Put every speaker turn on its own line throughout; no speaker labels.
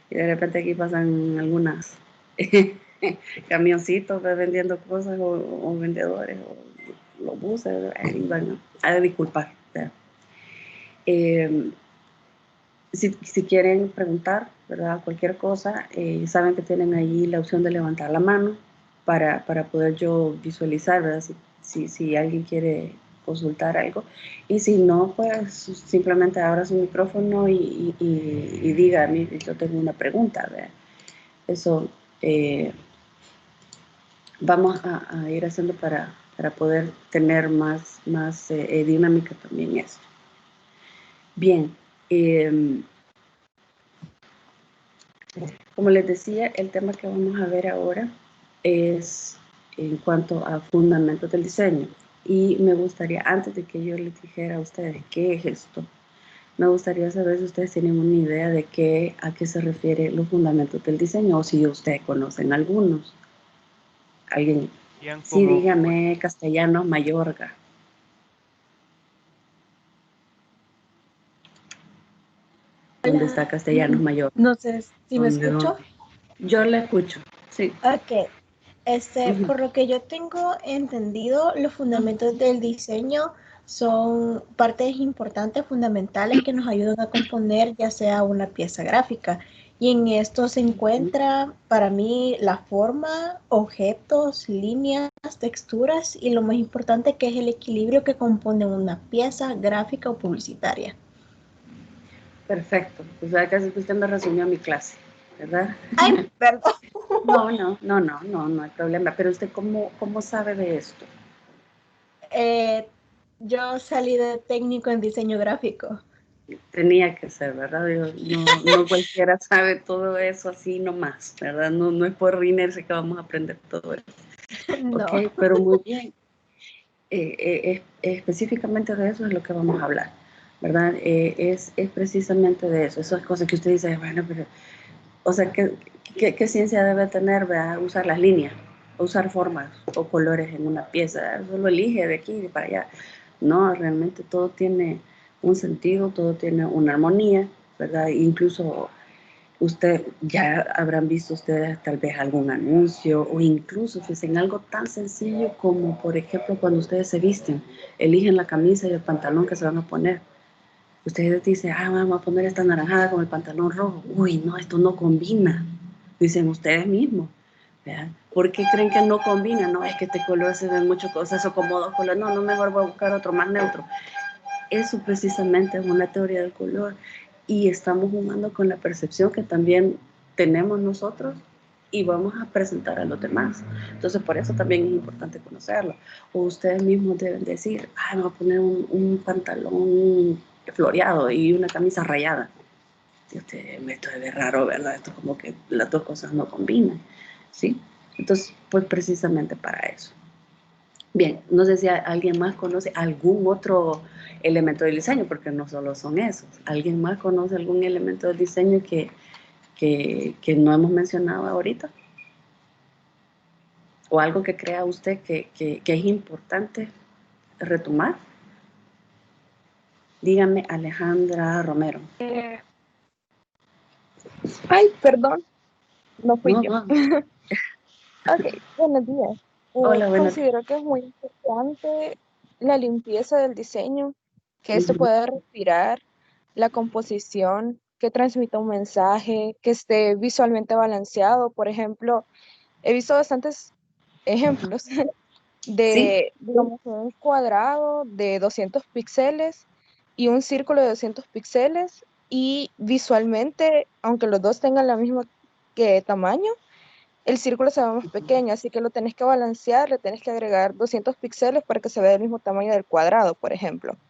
y de repente aquí pasan algunas camioncitos vendiendo cosas o vendedores o los buses, ahí van a disculpar. Eh, si quieren preguntar, ¿verdad? Cualquier cosa, saben que tienen ahí la opción de levantar la mano para poder yo visualizar, ¿verdad? Si alguien quiere consultar algo. Y si no, pues simplemente abra su micrófono y diga, a mí, yo tengo una pregunta, ¿verdad? Eso vamos a ir haciendo para poder tener más dinámica también esto. Bien. Como les decía, el tema que vamos a ver ahora es en cuanto a fundamentos del diseño. Y me gustaría, antes de que yo les dijera a ustedes qué es esto, me gustaría saber si ustedes tienen una idea de a qué se refiere los fundamentos del diseño o si ustedes conocen algunos. ¿Alguien?
Bien,
Sí,
como
dígame, Castellanos Mayorga. ¿Dónde está
Hola,
Castellanos Mayorga?
no sé si me
¿Dónde?
escucho.
Yo le escucho, sí.
Ok,
Ujú.
por lo que yo tengo entendido, los fundamentos del diseño son partes importantes, fundamentales que nos ayudan a componer ya sea una pieza gráfica. Y en esto se encuentra para mí la forma, objetos, líneas, texturas y lo más importante que es el equilibrio que compone una pieza gráfica o publicitaria.
Perfecto. Pues ya casi que usted me resumió mi clase, ¿verdad?
Ay, perdón.
No hay problema. Pero usted, ¿cómo sabe de esto?
Eh, yo salí de técnico en diseño gráfico.
Tenía que ser, ¿verdad? No cualquiera sabe todo eso así nomás, ¿verdad? No es por rinerse que vamos a aprender todo eso. Ok,
No.
pero muy bien. Específicamente de eso es lo que vamos a hablar, ¿verdad? Es precisamente de eso, esas cosas que usted dice, bueno, pero, o sea, ¿qué ciencia debe tener, ¿verdad? Usar las líneas, usar formas o colores en una pieza, solo elige de aquí y de para allá. No, realmente todo tiene un sentido, todo tiene una armonía, ¿verdad? Incluso usted ya habrán visto ustedes tal vez algún anuncio o incluso fíjense en algo tan sencillo como por ejemplo cuando ustedes se visten, eligen la camisa y el pantalón que se van a poner. Ustedes dicen, vamos a poner esta naranjada con el pantalón rojo. Uy, no, esto no combina. Dicen ustedes mismos. ¿Verdad? ¿Por qué creen que no combina? No, es que este color se ve mucho, cosas o como dos colores. No, mejor voy a buscar otro más neutro. Eso precisamente es una teoría del color y estamos jugando con la percepción que también tenemos nosotros y vamos a presentar a los demás. Entonces, por eso también es importante conocerlo. O ustedes mismos deben decir, me voy a poner un pantalón floreado y una camisa rayada. Y esto es raro, ¿verdad? Esto como que las dos cosas no combinan, ¿sí? Entonces, pues precisamente para eso. Bien, no sé si alguien más conoce algún otro elemento del diseño, porque no solo son esos. ¿Alguien más conoce algún elemento del diseño que no hemos mencionado ahorita? ¿O algo que crea usted que es importante retomar? Dígame, Alejandra Romero.
Eh, Ay, perdón, no fui
No,
yo.
no.
Ok, buenos días.
Hola, buenos días.
Considero que es muy importante la limpieza del diseño, que esto
Ujú,
pueda respirar, la composición, que transmita un mensaje, que esté visualmente balanceado. Por ejemplo, he visto bastantes
ujú.
ejemplos
Sí,
de, digamos, un cuadrado de 200 píxeles y un círculo de 200 píxeles y visualmente, aunque los dos tengan la misma tamaño, el círculo se ve más pequeño, así que lo tenés que balancear, le tenés que agregar 200 píxeles para que se vea del mismo tamaño del cuadrado, por ejemplo.
ujú.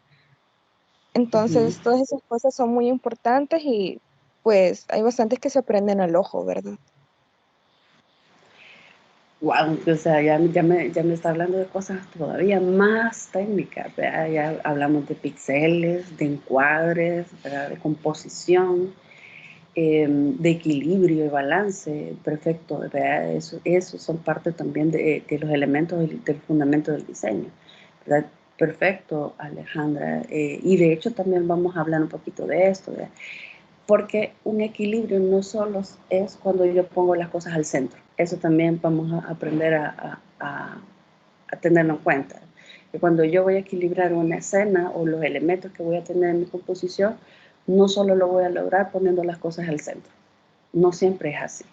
Entonces, todas esas cosas son muy importantes y pues hay bastantes que se aprenden al ojo, ¿verdad?
Wow, o sea, ya me está hablando de cosas todavía más técnicas, ¿verdad? Ya hablamos de píxeles, de encuadres, ¿verdad? De composición, de equilibrio y balance, perfecto, ¿verdad? Eso son parte también de los elementos del fundamento del diseño, ¿verdad? Perfecto, Alejandra. Y de hecho también vamos a hablar un poquito de esto, ¿verdad? porque un equilibrio no solo es cuando yo pongo las cosas al centro. Eso también vamos a aprender a tenerlo en cuenta. Que cuando yo voy a equilibrar una escena o los elementos que voy a tener en mi composición, no solo lo voy a lograr poniendo las cosas al centro. No siempre es así,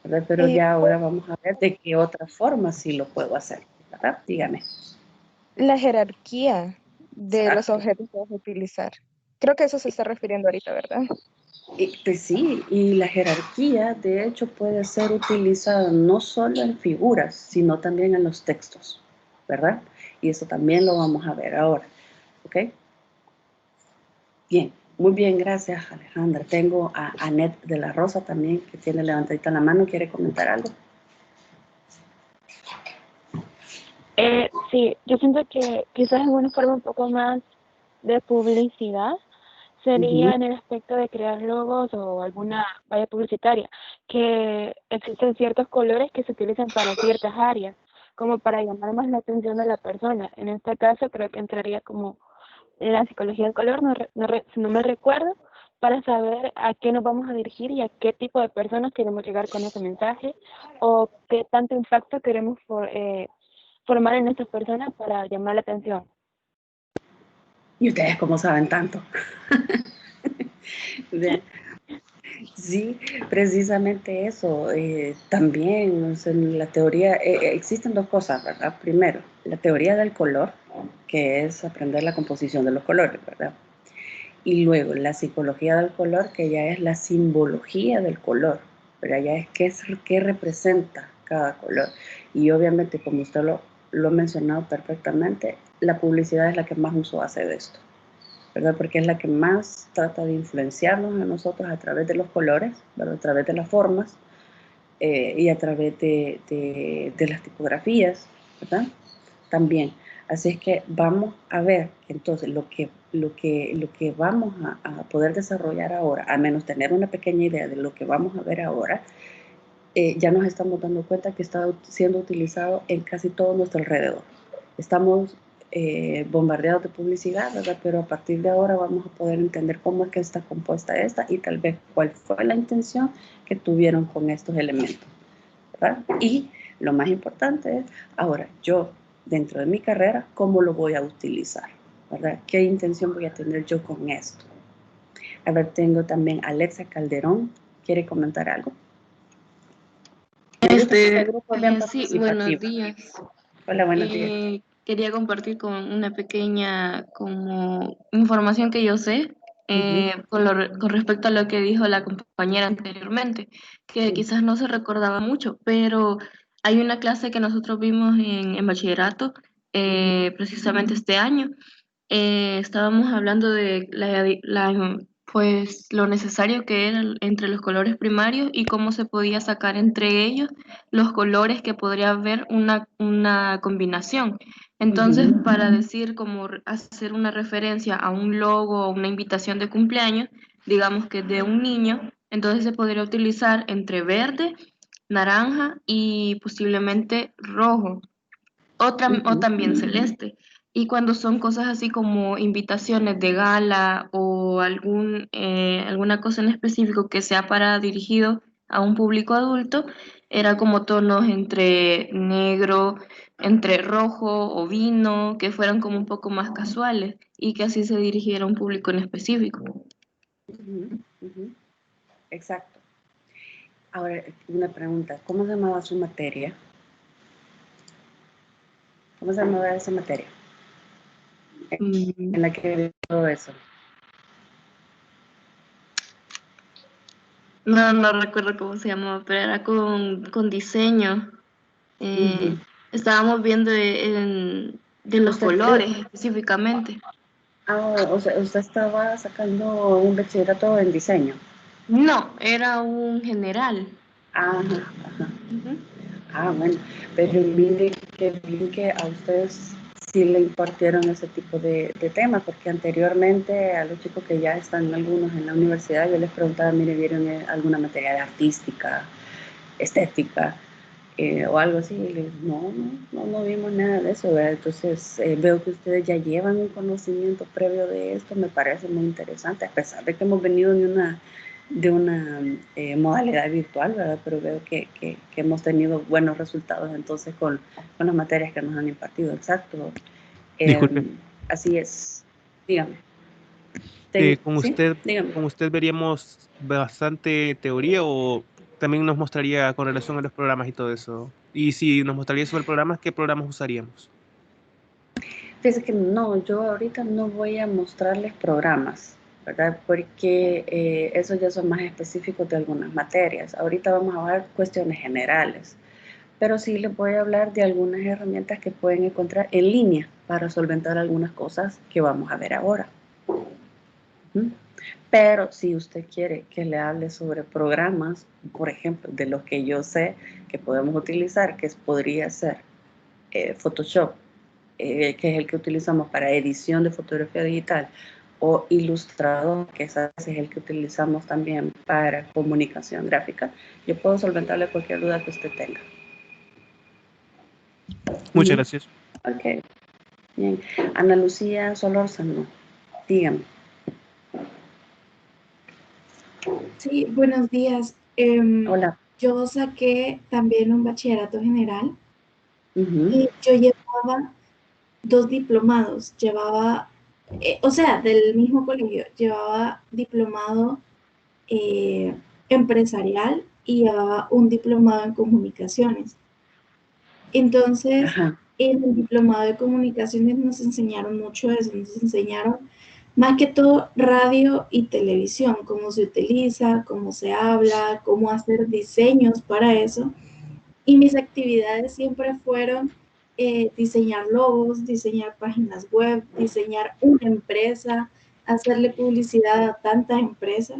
¿verdad? Pero ya ahora vamos a ver de qué otra forma sí lo puedo hacer, ¿verdad? Dígame.
La jerarquía de los
Exacto.
objetos que vas a utilizar. Creo que eso se está refiriendo ahorita, ¿verdad?
Pues sí, y la jerarquía de hecho puede ser utilizada no solo en figuras, sino también en los textos, ¿verdad? Y eso también lo vamos a ver ahora, ¿ok? Bien, muy bien, gracias Alejandra. Tengo a Anet de la Rosa también, que tiene levantadita la mano, ¿quiere comentar algo?
Sí, yo siento que quizás en una forma un poco más de publicidad sería en el aspecto de crear logos o alguna valla publicitaria, que existen ciertos colores que se utilizan para ciertas áreas, como para llamar más la atención de la persona. En este caso creo que entraría como la psicología del color, si no me recuerdo, para saber a qué nos vamos a dirigir y a qué tipo de personas queremos llegar con ese mensaje o qué tanto impacto queremos formar en estas personas para llamar la atención.
¿Y ustedes cómo saben tanto? Sí, precisamente eso. También, o sea, en la teoría, existen dos cosas, ¿verdad? Primero, la teoría del color, que es aprender la composición de los colores, ¿verdad? Y luego la psicología del color, que ya es la simbología del color, pero ya es qué representa cada color. Y obviamente, como usted lo ha mencionado perfectamente, la publicidad es la que más uso hace de esto, ¿verdad? Porque es la que más trata de influenciarnos a nosotros a través de los colores, ¿verdad? A través de las formas y a través de las tipografías, ¿verdad? También. Así es que vamos a ver entonces lo que vamos a poder desarrollar ahora, al menos tener una pequeña idea de lo que vamos a ver ahora, ya nos estamos dando cuenta que está siendo utilizado en casi todo nuestro alrededor. Estamos bombardeados de publicidad, ¿verdad? Pero a partir de ahora vamos a poder entender cómo es que está compuesta esta y tal vez cuál fue la intención que tuvieron con estos elementos, ¿verdad? Y lo más importante es, ahora yo, dentro de mi carrera, ¿cómo lo voy a utilizar? ¿Verdad? ¿Qué intención voy a tener yo con esto? A ver, tengo también a Alexa Calderón. ¿Quiere comentar algo?
Sí, buenos días.
Hola, buenos días.
Quería compartir con una pequeña como información que yo sé con respecto a lo que dijo la compañera anteriormente, que
Sí.
quizás no se recordaba mucho, pero hay una clase que nosotros vimos en bachillerato precisamente este año. Estábamos hablando de pues lo necesario que era entre los colores primarios y cómo se podía sacar entre ellos los colores que podría haber una combinación. Entonces, para decir, como hacer una referencia a un logo o una invitación de cumpleaños, digamos que de un niño, entonces se podría utilizar entre verde, naranja y posiblemente rojo o también celeste. Y cuando son cosas así como invitaciones de gala o alguna cosa en específico que sea para dirigido a un público adulto, era como tonos entre negro, entre rojo o vino, que fueran como un poco más casuales y que así se dirigiera a un público en específico.
Exacto. Ahora, una pregunta. ¿Cómo se llamaba su materia? ¿Cómo se llamaba esa materia? En la que vi todo eso.
No recuerdo cómo se llamaba, pero era con diseño. Estábamos viendo de los colores específicamente.
O sea, usted estaba sacando un bachillerato en diseño.
No, era un general.
Ajá. Bueno, pero mire que bien que a ustedes sí le impartieron ese tipo de temas, porque anteriormente a los chicos que ya están algunos en la universidad, yo les preguntaba, mire, ¿vieron alguna materia de artística, estética o algo así? Y les no vimos nada de eso, ¿verdad? Entonces veo que ustedes ya llevan un conocimiento previo de esto, me parece muy interesante, a pesar de que hemos venido modalidad virtual, ¿verdad? Pero veo que hemos tenido buenos resultados entonces con las materias que nos han impartido. Exacto.
Disculpe.
Así es. Dígame. ¿Sí? Dígame.
Con usted veríamos bastante teoría o también nos mostraría con relación a los programas y todo eso. Y si nos mostraría sobre programas, ¿qué programas usaríamos?
Fíjese que no, yo ahorita no voy a mostrarles programas, ¿verdad? Porque esos ya son más específicos de algunas materias. Ahorita vamos a ver cuestiones generales, pero sí les voy a hablar de algunas herramientas que pueden encontrar en línea para solventar algunas cosas que vamos a ver ahora. ¿Mm? Pero si usted quiere que le hable sobre programas, por ejemplo, de los que yo sé que podemos utilizar, que podría ser Photoshop, que es el que utilizamos para edición de fotografía digital, o Illustrator, que es el que utilizamos también para comunicación gráfica, yo puedo solventarle cualquier duda que usted tenga.
Muchas gracias.
Ok, bien. Ana Lucía Solórzano, dígame.
Sí, buenos días.
Hola.
Yo saqué también un bachillerato general
Uh-huh.
y yo llevaba 2 diplomados. Llevaba, o sea, del mismo colegio, llevaba diplomado empresarial y llevaba un diplomado en comunicaciones. Entonces,
Ajá.
en el diplomado de comunicaciones nos enseñaron mucho eso, nos enseñaron más que todo radio y televisión, cómo se utiliza, cómo se habla, cómo hacer diseños para eso. Y mis actividades siempre fueron diseñar logos, diseñar páginas web, diseñar una empresa, hacerle publicidad a tantas empresas.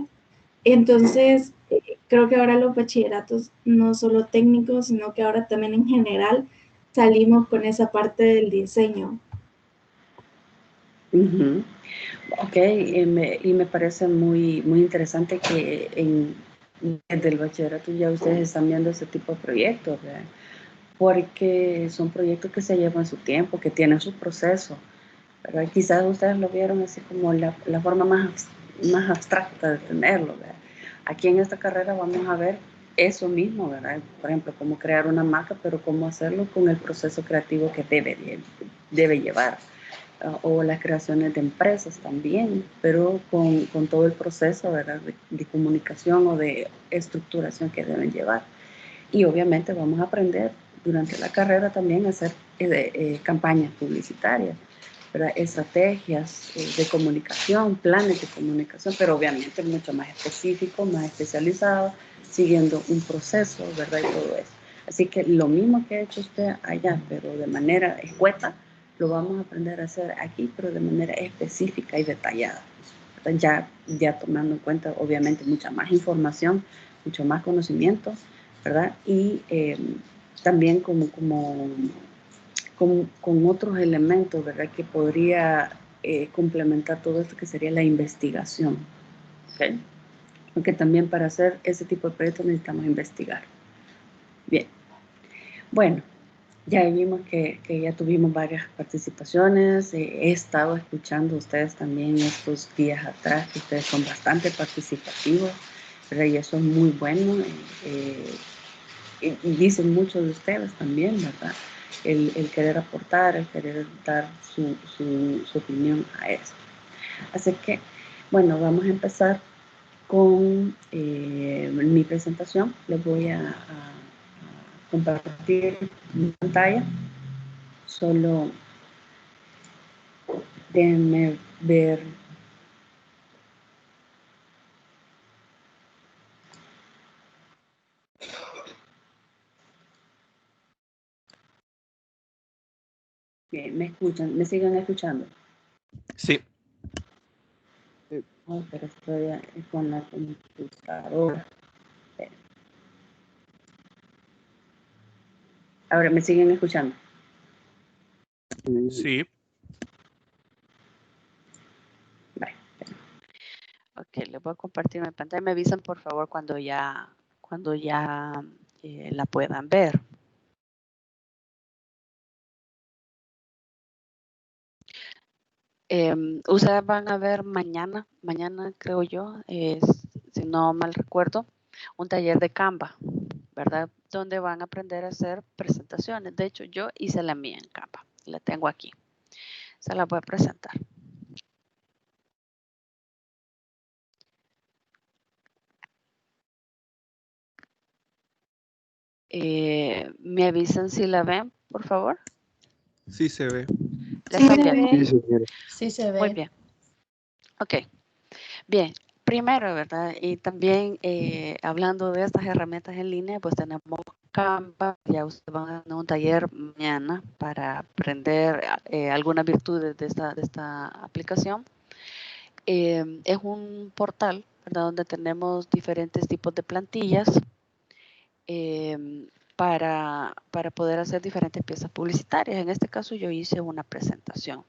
Entonces, creo que ahora los bachilleratos, no solo técnicos, sino que ahora también en general salimos con esa parte del diseño.
Uh-huh. Ok, y me parece muy, muy interesante que desde el bachillerato ya ustedes están viendo ese tipo de proyectos, ¿verdad? Porque son proyectos que se llevan su tiempo, que tienen su proceso, ¿verdad? Quizás ustedes lo vieron así como la forma más abstracta de tenerlo, ¿verdad? Aquí en esta carrera vamos a ver eso mismo, ¿verdad? Por ejemplo, cómo crear una marca, pero cómo hacerlo con el proceso creativo que debe llevar. O las creaciones de empresas también, pero con todo el proceso, ¿verdad? De comunicación o de estructuración que deben llevar. Y obviamente vamos a aprender durante la carrera también a hacer campañas publicitarias, ¿verdad? Estrategias de comunicación, planes de comunicación, pero obviamente mucho más específico, más especializado, siguiendo un proceso, ¿verdad? Y todo eso. Así que lo mismo que ha hecho usted allá, pero de manera escueta, lo vamos a aprender a hacer aquí, pero de manera específica y detallada. Ya tomando en cuenta, obviamente, mucha más información, mucho más conocimiento, ¿verdad? Y también con otros elementos, ¿verdad? Que podría complementar todo esto, que sería la investigación, ¿ok? Porque también para hacer ese tipo de proyectos necesitamos investigar. Bien, bueno, ya vimos que ya tuvimos varias participaciones, he estado escuchando a ustedes también estos días atrás, que ustedes son bastante participativos, ¿verdad? Y eso es muy bueno, y dicen mucho de ustedes también, ¿verdad? El querer aportar, el querer dar su opinión a eso. Así que, bueno, vamos a empezar con mi presentación. Les voy a compartir mi pantalla. Solo déjenme ver. Bien, ¿me escuchan? ¿Me siguen escuchando?
Sí.
Oh, pero estoy con la computadora. Ahora, ¿me siguen escuchando?
Sí.
Vale. Ok, les voy a compartir mi pantalla. Me avisan, por favor, cuando ya la puedan ver. Ustedes van a ver mañana creo yo, si no mal recuerdo, un taller de Canva, ¿verdad? Donde van a aprender a hacer presentaciones. De hecho, yo hice la mía en Canva. La tengo aquí. Se la voy a presentar. ¿Me avisan si la ven, por favor?
Sí se ve.
¿La
Sí,
están
se
viendo?
ve.
Sí, señora.
Sí se
Muy
ve.
bien. Ok. Bien. Primero, ¿verdad? Y también hablando de estas herramientas en línea, pues tenemos Canva. Ya ustedes van a tener un taller mañana para aprender algunas virtudes de esta aplicación. Es un portal, ¿verdad? Donde tenemos diferentes tipos de plantillas para poder hacer diferentes piezas publicitarias. En este caso yo hice una presentación.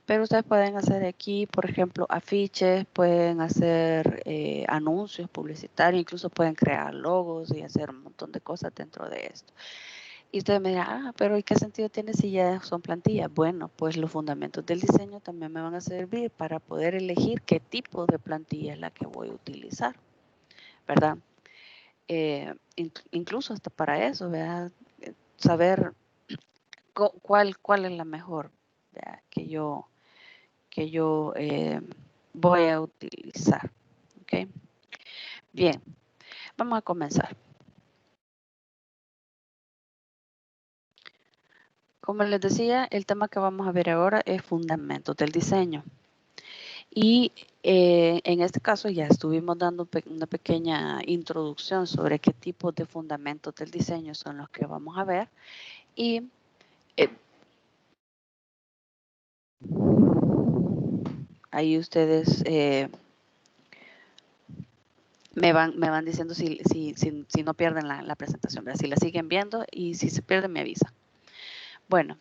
Pero ustedes pueden hacer aquí, por ejemplo, afiches, pueden hacer anuncios publicitarios, incluso pueden crear logos y hacer un montón de cosas dentro de esto. Y ustedes me dirán, pero ¿y qué sentido tiene si ya son plantillas? Bueno, pues los fundamentos del diseño también me van a servir para poder elegir qué tipo de plantilla es la que voy a utilizar, ¿verdad? Incluso hasta para eso, ¿verdad? Saber cuál es la mejor, ¿verdad? que yo voy a utilizar. ¿Ok? Bien, vamos a comenzar. Como les decía, el tema que vamos a ver ahora es fundamentos del diseño. Y en este caso ya estuvimos dando una pequeña introducción sobre qué tipos de fundamentos del diseño son los que vamos a ver. Y ahí ustedes me van diciendo si no pierden la presentación, ¿verdad? Si la siguen viendo y si se pierden me avisan. Bueno,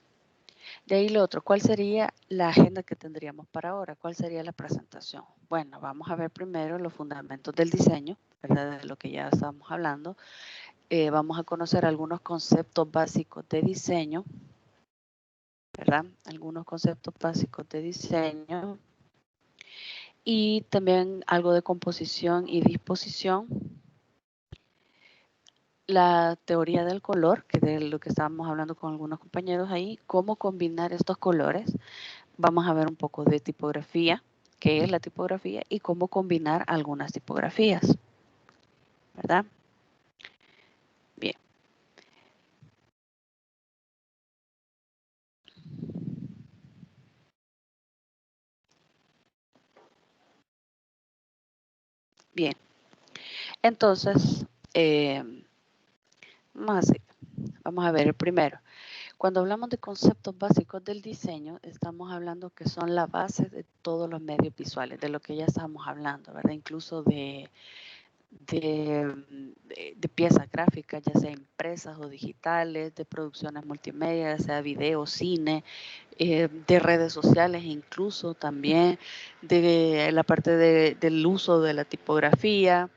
de ahí lo otro, ¿cuál sería la agenda que tendríamos para ahora? ¿Cuál sería la presentación? Bueno, vamos a ver primero los fundamentos del diseño, ¿verdad? De lo que ya estábamos hablando. Vamos a conocer algunos conceptos básicos de diseño, ¿verdad? Algunos conceptos básicos de diseño. Y también algo de composición y disposición. La teoría del color, que de lo que estábamos hablando con algunos compañeros ahí, cómo combinar estos colores. Vamos a ver un poco de tipografía, qué es la tipografía y cómo combinar algunas tipografías, ¿verdad? Bien. Bien. Entonces, vamos a ver el primero. Cuando hablamos de conceptos básicos del diseño, estamos hablando que son la base de todos los medios visuales, de lo que ya estamos hablando, ¿verdad? Incluso de piezas gráficas, ya sea impresas o digitales, de producciones multimedia, ya sea video, cine, de redes sociales, incluso también de la parte del uso de la tipografía.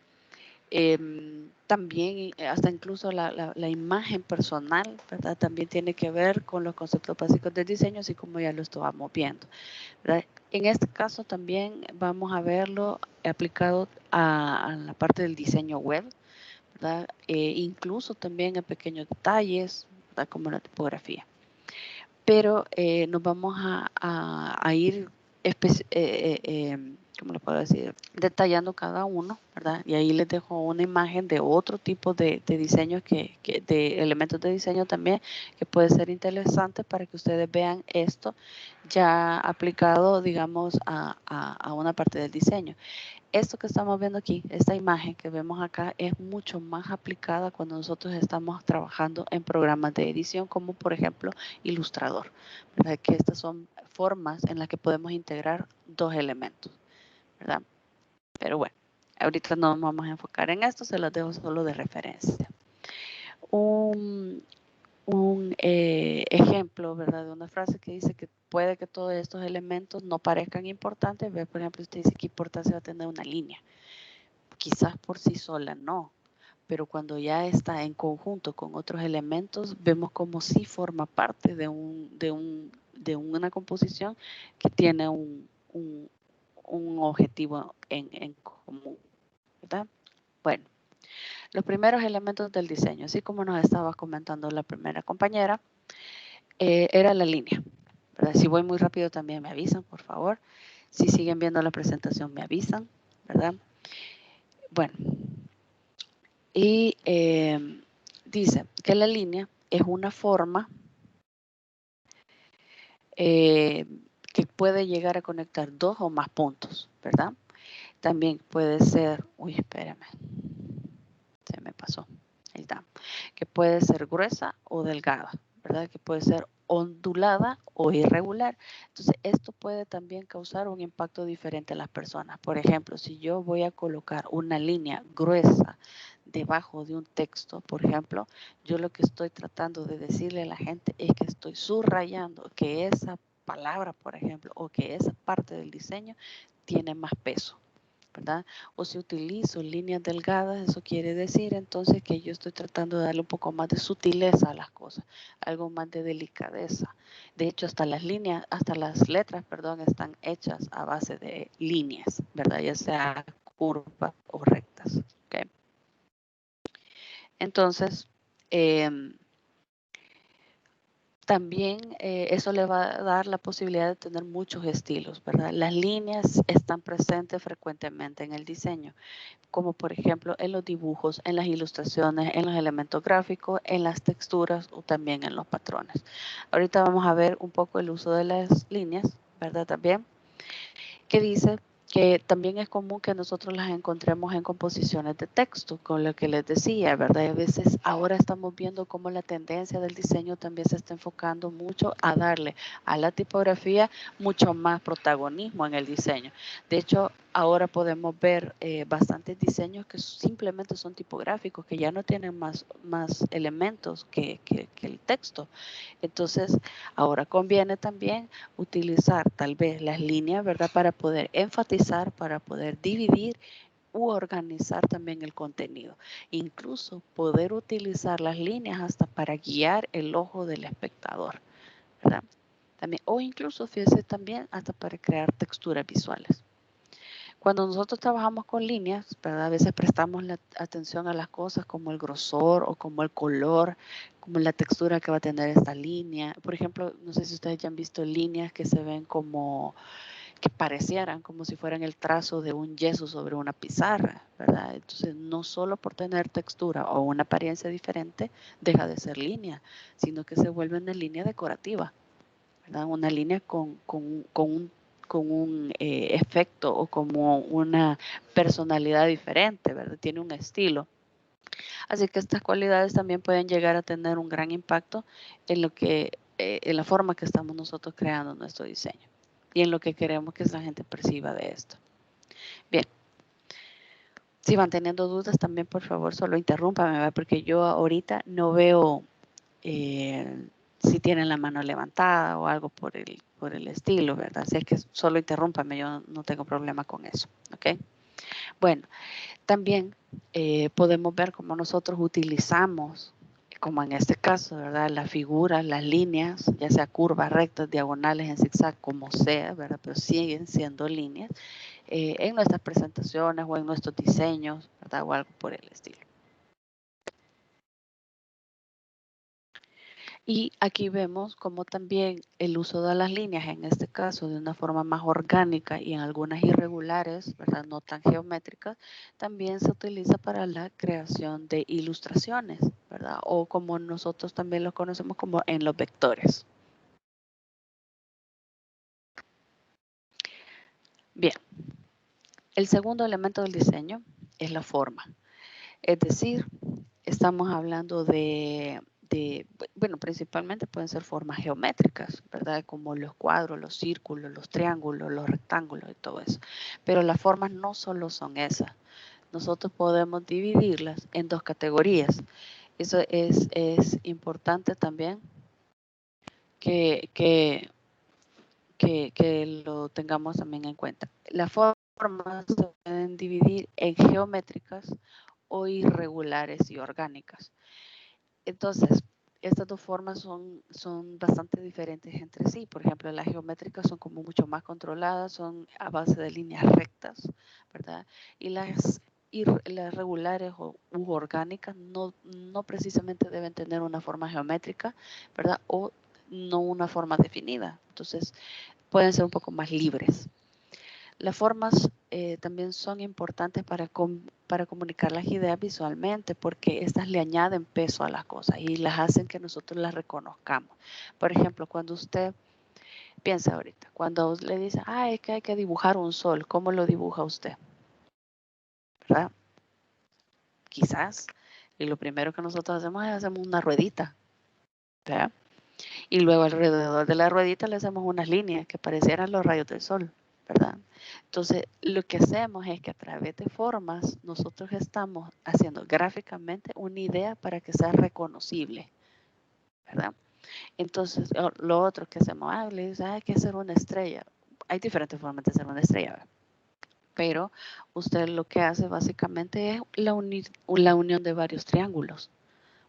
También hasta incluso la imagen personal, ¿verdad? También tiene que ver con los conceptos básicos del diseño, así como ya lo estábamos viendo, ¿verdad? En este caso también vamos a verlo aplicado a la parte del diseño web, ¿verdad? Incluso también a pequeños detalles, ¿verdad? Como la tipografía. Pero nos vamos a ir ¿cómo lo puedo decir? Detallando cada uno, ¿verdad? Y ahí les dejo una imagen de otro tipo de diseños, de elementos de diseño también, que puede ser interesante para que ustedes vean esto ya aplicado, digamos, a una parte del diseño. Esto que estamos viendo aquí, esta imagen que vemos acá, es mucho más aplicada cuando nosotros estamos trabajando en programas de edición, como por ejemplo Illustrator, ¿verdad? Que estas son formas en las que podemos integrar dos elementos, ¿verdad? Pero bueno, ahorita no nos vamos a enfocar en esto, se los dejo solo de referencia. Un ejemplo, ¿verdad? De una frase que dice que puede que todos estos elementos no parezcan importantes. Ve, por ejemplo, usted dice qué importancia va a tener una línea. Quizás por sí sola no, pero cuando ya está en conjunto con otros elementos, vemos como sí forma parte de una composición que tiene un objetivo en común. ¿verdad? Bueno, los primeros elementos del diseño, así como nos estaba comentando la primera compañera, era la línea, ¿verdad? Si voy muy rápido también me avisan, por favor. Si siguen viendo la presentación me avisan, ¿verdad? Bueno, y dice que la línea es una forma que puede llegar a conectar dos o más puntos, ¿verdad? También puede ser, uy, espérame, se me pasó, ahí está, que puede ser gruesa o delgada, ¿verdad? Que puede ser ondulada o irregular. Entonces, esto puede también causar un impacto diferente a las personas. Por ejemplo, si yo voy a colocar una línea gruesa debajo de un texto, por ejemplo, yo lo que estoy tratando de decirle a la gente es que estoy subrayando que esa palabra, por ejemplo, o que esa parte del diseño tiene más peso, ¿verdad? O si utilizo líneas delgadas, eso quiere decir entonces que yo estoy tratando de darle un poco más de sutileza a las cosas, algo más de delicadeza. De hecho, hasta las líneas, hasta las letras, perdón, están hechas a base de líneas, ¿verdad? Ya sea curvas o rectas, ¿ok? Entonces, también eso le va a dar la posibilidad de tener muchos estilos, ¿verdad? Las líneas están presentes frecuentemente en el diseño, como por ejemplo en los dibujos, en las ilustraciones, en los elementos gráficos, en las texturas o también en los patrones. Ahorita vamos a ver un poco el uso de las líneas, ¿verdad? También, que dice que también es común que nosotros las encontremos en composiciones de texto, con lo que les decía, ¿verdad? Y a veces ahora estamos viendo cómo la tendencia del diseño también se está enfocando mucho a darle a la tipografía mucho más protagonismo en el diseño. De hecho, ahora podemos ver bastantes diseños que simplemente son tipográficos, que ya no tienen más elementos que el texto. Entonces, ahora conviene también utilizar tal vez las líneas, ¿verdad? Para poder enfatizar, para poder dividir u organizar también el contenido. Incluso poder utilizar las líneas hasta para guiar el ojo del espectador, ¿verdad? También, o incluso, fíjese, también hasta para crear texturas visuales. Cuando nosotros trabajamos con líneas, ¿verdad? A veces prestamos la atención a las cosas como el grosor o como el color, como la textura que va a tener esta línea. Por ejemplo, no sé si ustedes ya han visto líneas que se ven como, que parecieran como si fueran el trazo de un yeso sobre una pizarra, ¿verdad? Entonces, no solo por tener textura o una apariencia diferente, deja de ser línea, sino que se vuelve una línea decorativa, ¿verdad? Una línea con un efecto o como una personalidad diferente, ¿verdad? Tiene un estilo. Así que estas cualidades también pueden llegar a tener un gran impacto en lo que, en la forma que estamos nosotros creando nuestro diseño y en lo que queremos que la gente perciba de esto. Bien. Si van teniendo dudas también, por favor, solo interrúmpame, ¿verdad? Porque yo ahorita no veo si tienen la mano levantada o algo por el estilo, ¿verdad? Así es que solo interrúmpame, yo no tengo problema con eso, ¿ok? Bueno, también podemos ver cómo nosotros utilizamos, como en este caso, ¿verdad? Las figuras, las líneas, ya sea curvas, rectas, diagonales, en zigzag, como sea, ¿verdad? Pero siguen siendo líneas en nuestras presentaciones o en nuestros diseños, ¿verdad? O algo por el estilo. Y aquí vemos como también el uso de las líneas, en este caso de una forma más orgánica y en algunas irregulares, ¿verdad? No tan geométricas, también se utiliza para la creación de ilustraciones, ¿verdad? O como nosotros también los conocemos como en los vectores. Bien, el segundo elemento del diseño es la forma. Es decir, estamos hablando bueno, principalmente pueden ser formas geométricas, ¿verdad? Como los cuadros, los círculos, los triángulos, los rectángulos y todo eso. Pero las formas no solo son esas. Nosotros podemos dividirlas en dos categorías. Eso es importante también que lo tengamos también en cuenta. Las formas se pueden dividir en geométricas o irregulares y orgánicas. Entonces, estas dos formas son bastante diferentes entre sí. Por ejemplo, las geométricas son como mucho más controladas, son a base de líneas rectas, ¿verdad? Y las las regulares u orgánicas no precisamente deben tener una forma geométrica, ¿verdad? O no una forma definida. Entonces, pueden ser un poco más libres. Las formas también son importantes para comunicar las ideas visualmente, porque estas le añaden peso a las cosas y las hacen que nosotros las reconozcamos. Por ejemplo, cuando usted piensa ahorita, cuando le dice, es que hay que dibujar un sol, ¿cómo lo dibuja usted? ¿Verdad? Quizás. Y lo primero que nosotros hacemos es hacemos una ruedita, ¿verdad? Y luego alrededor de la ruedita le hacemos unas líneas que parecieran los rayos del sol, ¿verdad? Entonces, lo que hacemos es que a través de formas, nosotros estamos haciendo gráficamente una idea para que sea reconocible, ¿verdad? Entonces, lo otro que hacemos, le dice, hay que hacer una estrella. Hay diferentes formas de hacer una estrella, ¿verdad? Pero usted lo que hace básicamente es la unión de varios triángulos,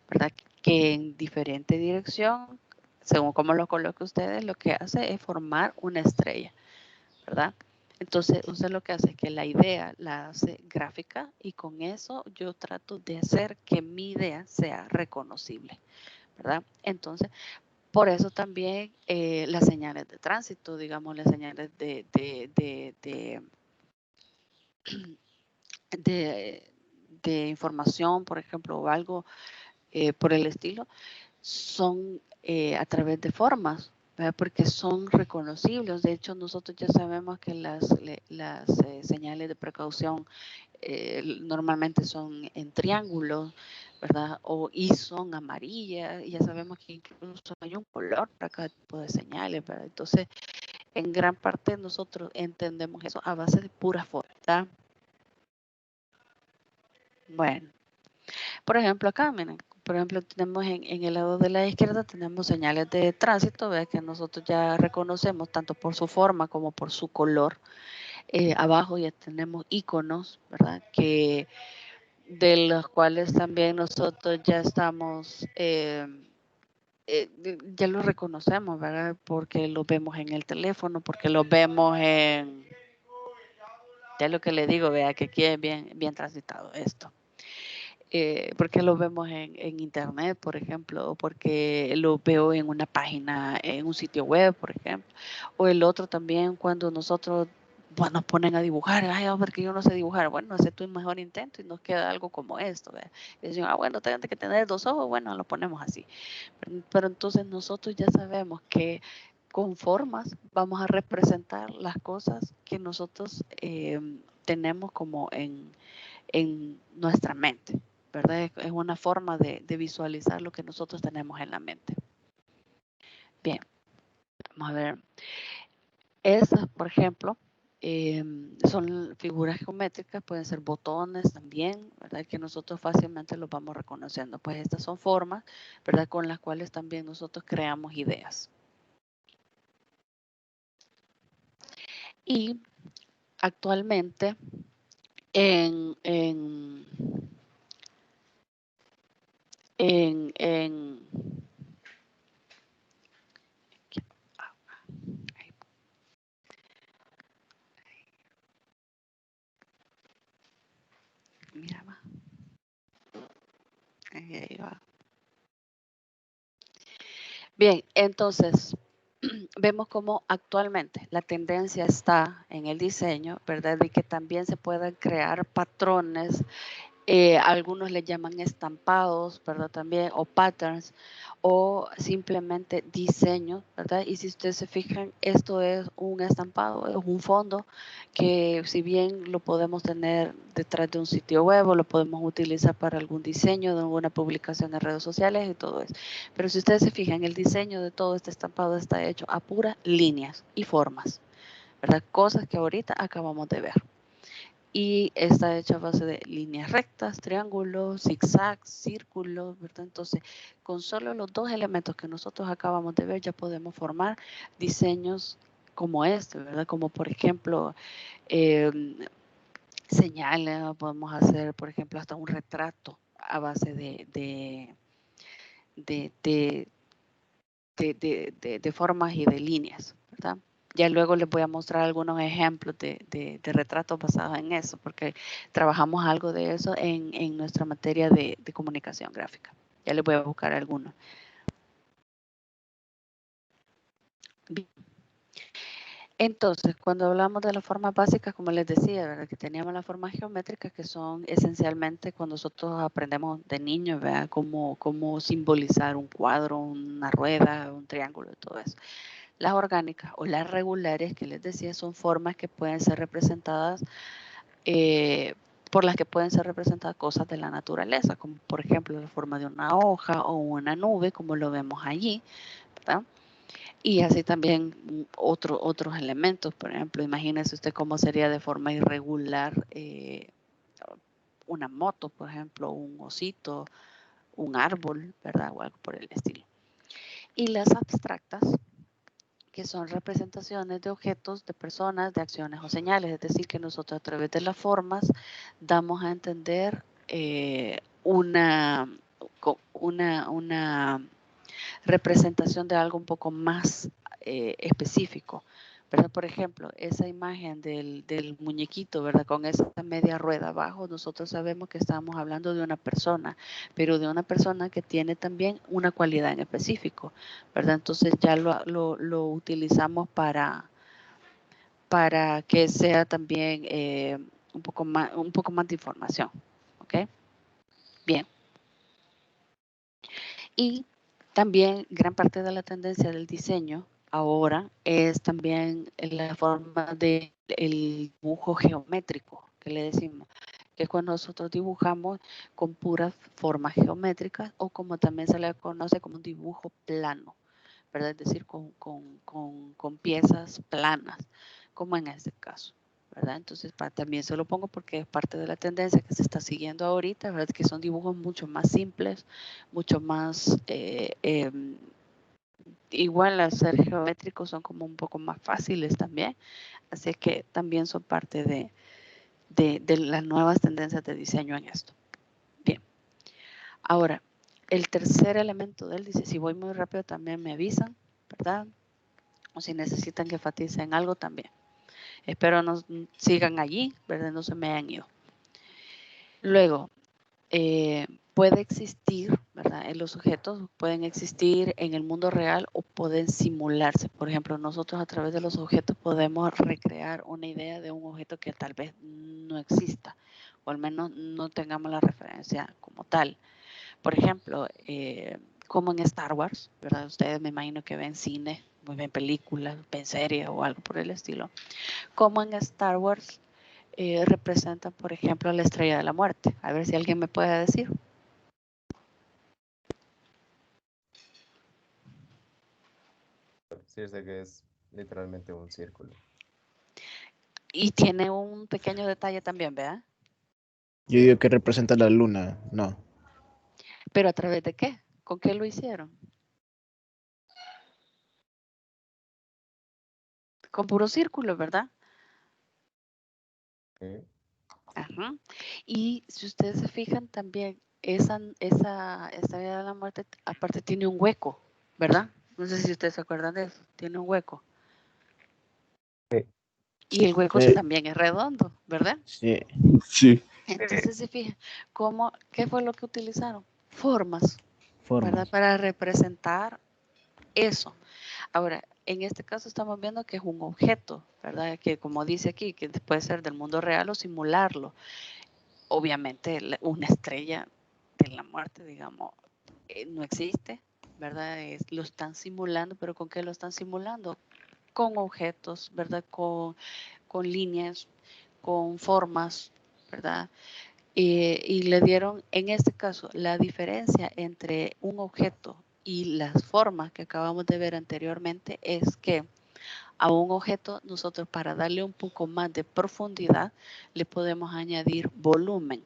¿verdad? Que en diferente dirección, según cómo lo coloque ustedes, lo que hace es formar una estrella, ¿verdad? Entonces, usted lo que hace es que la idea la hace gráfica y con eso yo trato de hacer que mi idea sea reconocible, ¿verdad? Entonces, por eso también las señales de tránsito, digamos, las señales de información, por ejemplo, o algo por el estilo, son a través de formas, ¿verdad? Porque son reconocibles. De hecho, nosotros ya sabemos que las señales de precaución normalmente son en triángulos, ¿verdad? Y son amarillas, y ya sabemos que incluso hay un color para cada tipo de señales, ¿verdad? Entonces, en gran parte nosotros entendemos eso a base de pura forma, ¿verdad? Bueno, por ejemplo, acá, miren, por ejemplo, tenemos en el lado de la izquierda, tenemos señales de tránsito, ¿verdad? Que nosotros ya reconocemos tanto por su forma como por su color. Abajo ya tenemos iconos, ¿verdad? De los cuales también nosotros ya estamos, ya los reconocemos, ¿verdad? Porque los vemos en el teléfono, porque los vemos ya es lo que le digo, vea que aquí es bien transitado esto. Porque lo vemos en internet, por ejemplo, o porque lo veo en una página, en un sitio web, por ejemplo. O el otro también cuando nosotros nos ponen a dibujar, porque yo no sé dibujar. Bueno, hace tu mejor intento y nos queda algo como esto. ¿Verdad? Y dicen, bueno, tengo que tener 2 ojos, bueno, lo ponemos así. Pero entonces nosotros ya sabemos que con formas vamos a representar las cosas que nosotros tenemos como en nuestra mente, ¿verdad? Es una forma de visualizar lo que nosotros tenemos en la mente. Bien, vamos a ver. Esas, por ejemplo, son figuras geométricas, pueden ser botones también, ¿verdad? Que nosotros fácilmente los vamos reconociendo. Pues estas son formas, ¿verdad? Con las cuales también nosotros creamos ideas. Y actualmente en mira, va. Ahí va. Bien, entonces vemos cómo actualmente la tendencia está en el diseño, ¿verdad? De que también se puedan crear patrones, algunos le llaman estampados, ¿verdad? También, o patterns, o simplemente diseños, ¿verdad? Y si ustedes se fijan, esto es un estampado, es un fondo que si bien lo podemos tener detrás de un sitio web o lo podemos utilizar para algún diseño de alguna publicación en redes sociales y todo eso. Pero si ustedes se fijan, el diseño de todo este estampado está hecho a puras líneas y formas, ¿verdad? Cosas que ahorita acabamos de ver. Y está hecha a base de líneas rectas, triángulos, zigzags, círculos, ¿verdad? Entonces, con solo los 2 elementos que nosotros acabamos de ver, ya podemos formar diseños como este, ¿verdad? Como por ejemplo, señales, podemos hacer, por ejemplo, hasta un retrato a base de formas y de líneas, ¿verdad? Ya luego les voy a mostrar algunos ejemplos de retratos basados en eso, porque trabajamos algo de eso en nuestra materia de comunicación gráfica. Ya les voy a buscar algunos. Bien. Entonces, cuando hablamos de las formas básicas, como les decía, ¿verdad? Que teníamos las formas geométricas que son esencialmente cuando nosotros aprendemos de niños, ¿verdad? Cómo simbolizar un cuadro, una rueda, un triángulo y todo eso. Las orgánicas o las regulares, que les decía, son formas que pueden ser representadas, por las que pueden ser representadas cosas de la naturaleza, como por ejemplo la forma de una hoja o una nube, como lo vemos allí, ¿verdad? Y así también otros elementos, por ejemplo, imagínese usted cómo sería de forma irregular una moto, por ejemplo, un osito, un árbol, ¿verdad? O algo por el estilo. Y las abstractas, que son representaciones de objetos, de personas, de acciones o señales, es decir, que nosotros a través de las formas damos a entender una representación de algo un poco más específico, ¿verdad? Por ejemplo, esa imagen del muñequito, ¿verdad? Con esa media rueda abajo, nosotros sabemos que estamos hablando de una persona, pero de una persona que tiene también una cualidad en específico, ¿verdad? Entonces ya lo utilizamos para que sea también un poco más de información, ¿ok? Bien. Y también gran parte de la tendencia del diseño ahora es también la forma del dibujo geométrico, que le decimos, que es cuando nosotros dibujamos con puras formas geométricas o como también se le conoce como un dibujo plano, ¿verdad? Es decir, con piezas planas, como en este caso, ¿verdad? Entonces, también se lo pongo porque es parte de la tendencia que se está siguiendo ahorita, ¿verdad? Que son dibujos mucho más simples, mucho más, igual al ser geométricos son como un poco más fáciles también, así que también son parte de las nuevas tendencias de diseño en esto. Bien, ahora, el tercer elemento del diseño, si voy muy rápido también me avisan, ¿verdad? O si necesitan que enfatice en algo también. Espero no sigan allí, ¿verdad? No se me hayan ido. Luego, puede existir, ¿verdad? Los objetos pueden existir en el mundo real o pueden simularse. Por ejemplo, nosotros a través de los objetos podemos recrear una idea de un objeto que tal vez no exista o al menos no tengamos la referencia como tal. Por ejemplo, como en Star Wars, ¿verdad? Ustedes me imagino que ven cine, ven películas, ven series o algo por el estilo. Como en Star Wars representan, por ejemplo, la Estrella de la Muerte. A ver si alguien me puede decir.
Sí, sé que es literalmente un círculo.
Y tiene un pequeño detalle también, ¿verdad?
Yo digo que representa la luna, no.
¿Pero a través de qué? ¿Con qué lo hicieron? Con puro círculo, ¿verdad?
¿Sí?
Ajá. Y si ustedes se fijan también, esa Estrella de la Muerte aparte tiene un hueco, ¿verdad? No sé si ustedes se acuerdan de eso. Tiene un hueco.
Sí.
Y el hueco
Sí.
también es redondo, ¿verdad?
Sí.
Sí.
Entonces se fijan, ¿qué fue lo que utilizaron? Formas, ¿verdad?
Formas.
Para representar eso. Ahora, en este caso estamos viendo que es un objeto, ¿verdad? Que como dice aquí, que puede ser del mundo real o simularlo. Obviamente una estrella de la muerte, digamos, no existe, ¿verdad? Lo están simulando, pero ¿con qué lo están simulando? Con objetos, ¿verdad? Con líneas, con formas, ¿verdad? Y le dieron, en este caso, la diferencia entre un objeto y las formas que acabamos de ver anteriormente es que a un objeto nosotros para darle un poco más de profundidad le podemos añadir volumen.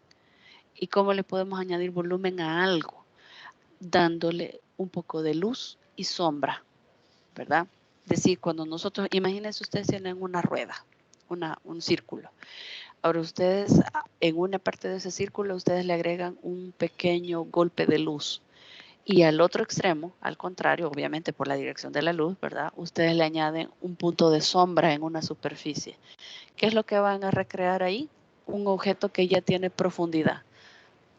¿Y cómo le podemos añadir volumen a algo? Dándole un poco de luz y sombra, ¿verdad? Es decir, cuando nosotros, imagínense ustedes tienen una rueda, un círculo. Ahora ustedes, en una parte de ese círculo, ustedes le agregan un pequeño golpe de luz. Y al otro extremo, al contrario, obviamente por la dirección de la luz, ¿verdad? Ustedes le añaden un punto de sombra en una superficie. ¿Qué es lo que van a recrear ahí? Un objeto que ya tiene profundidad,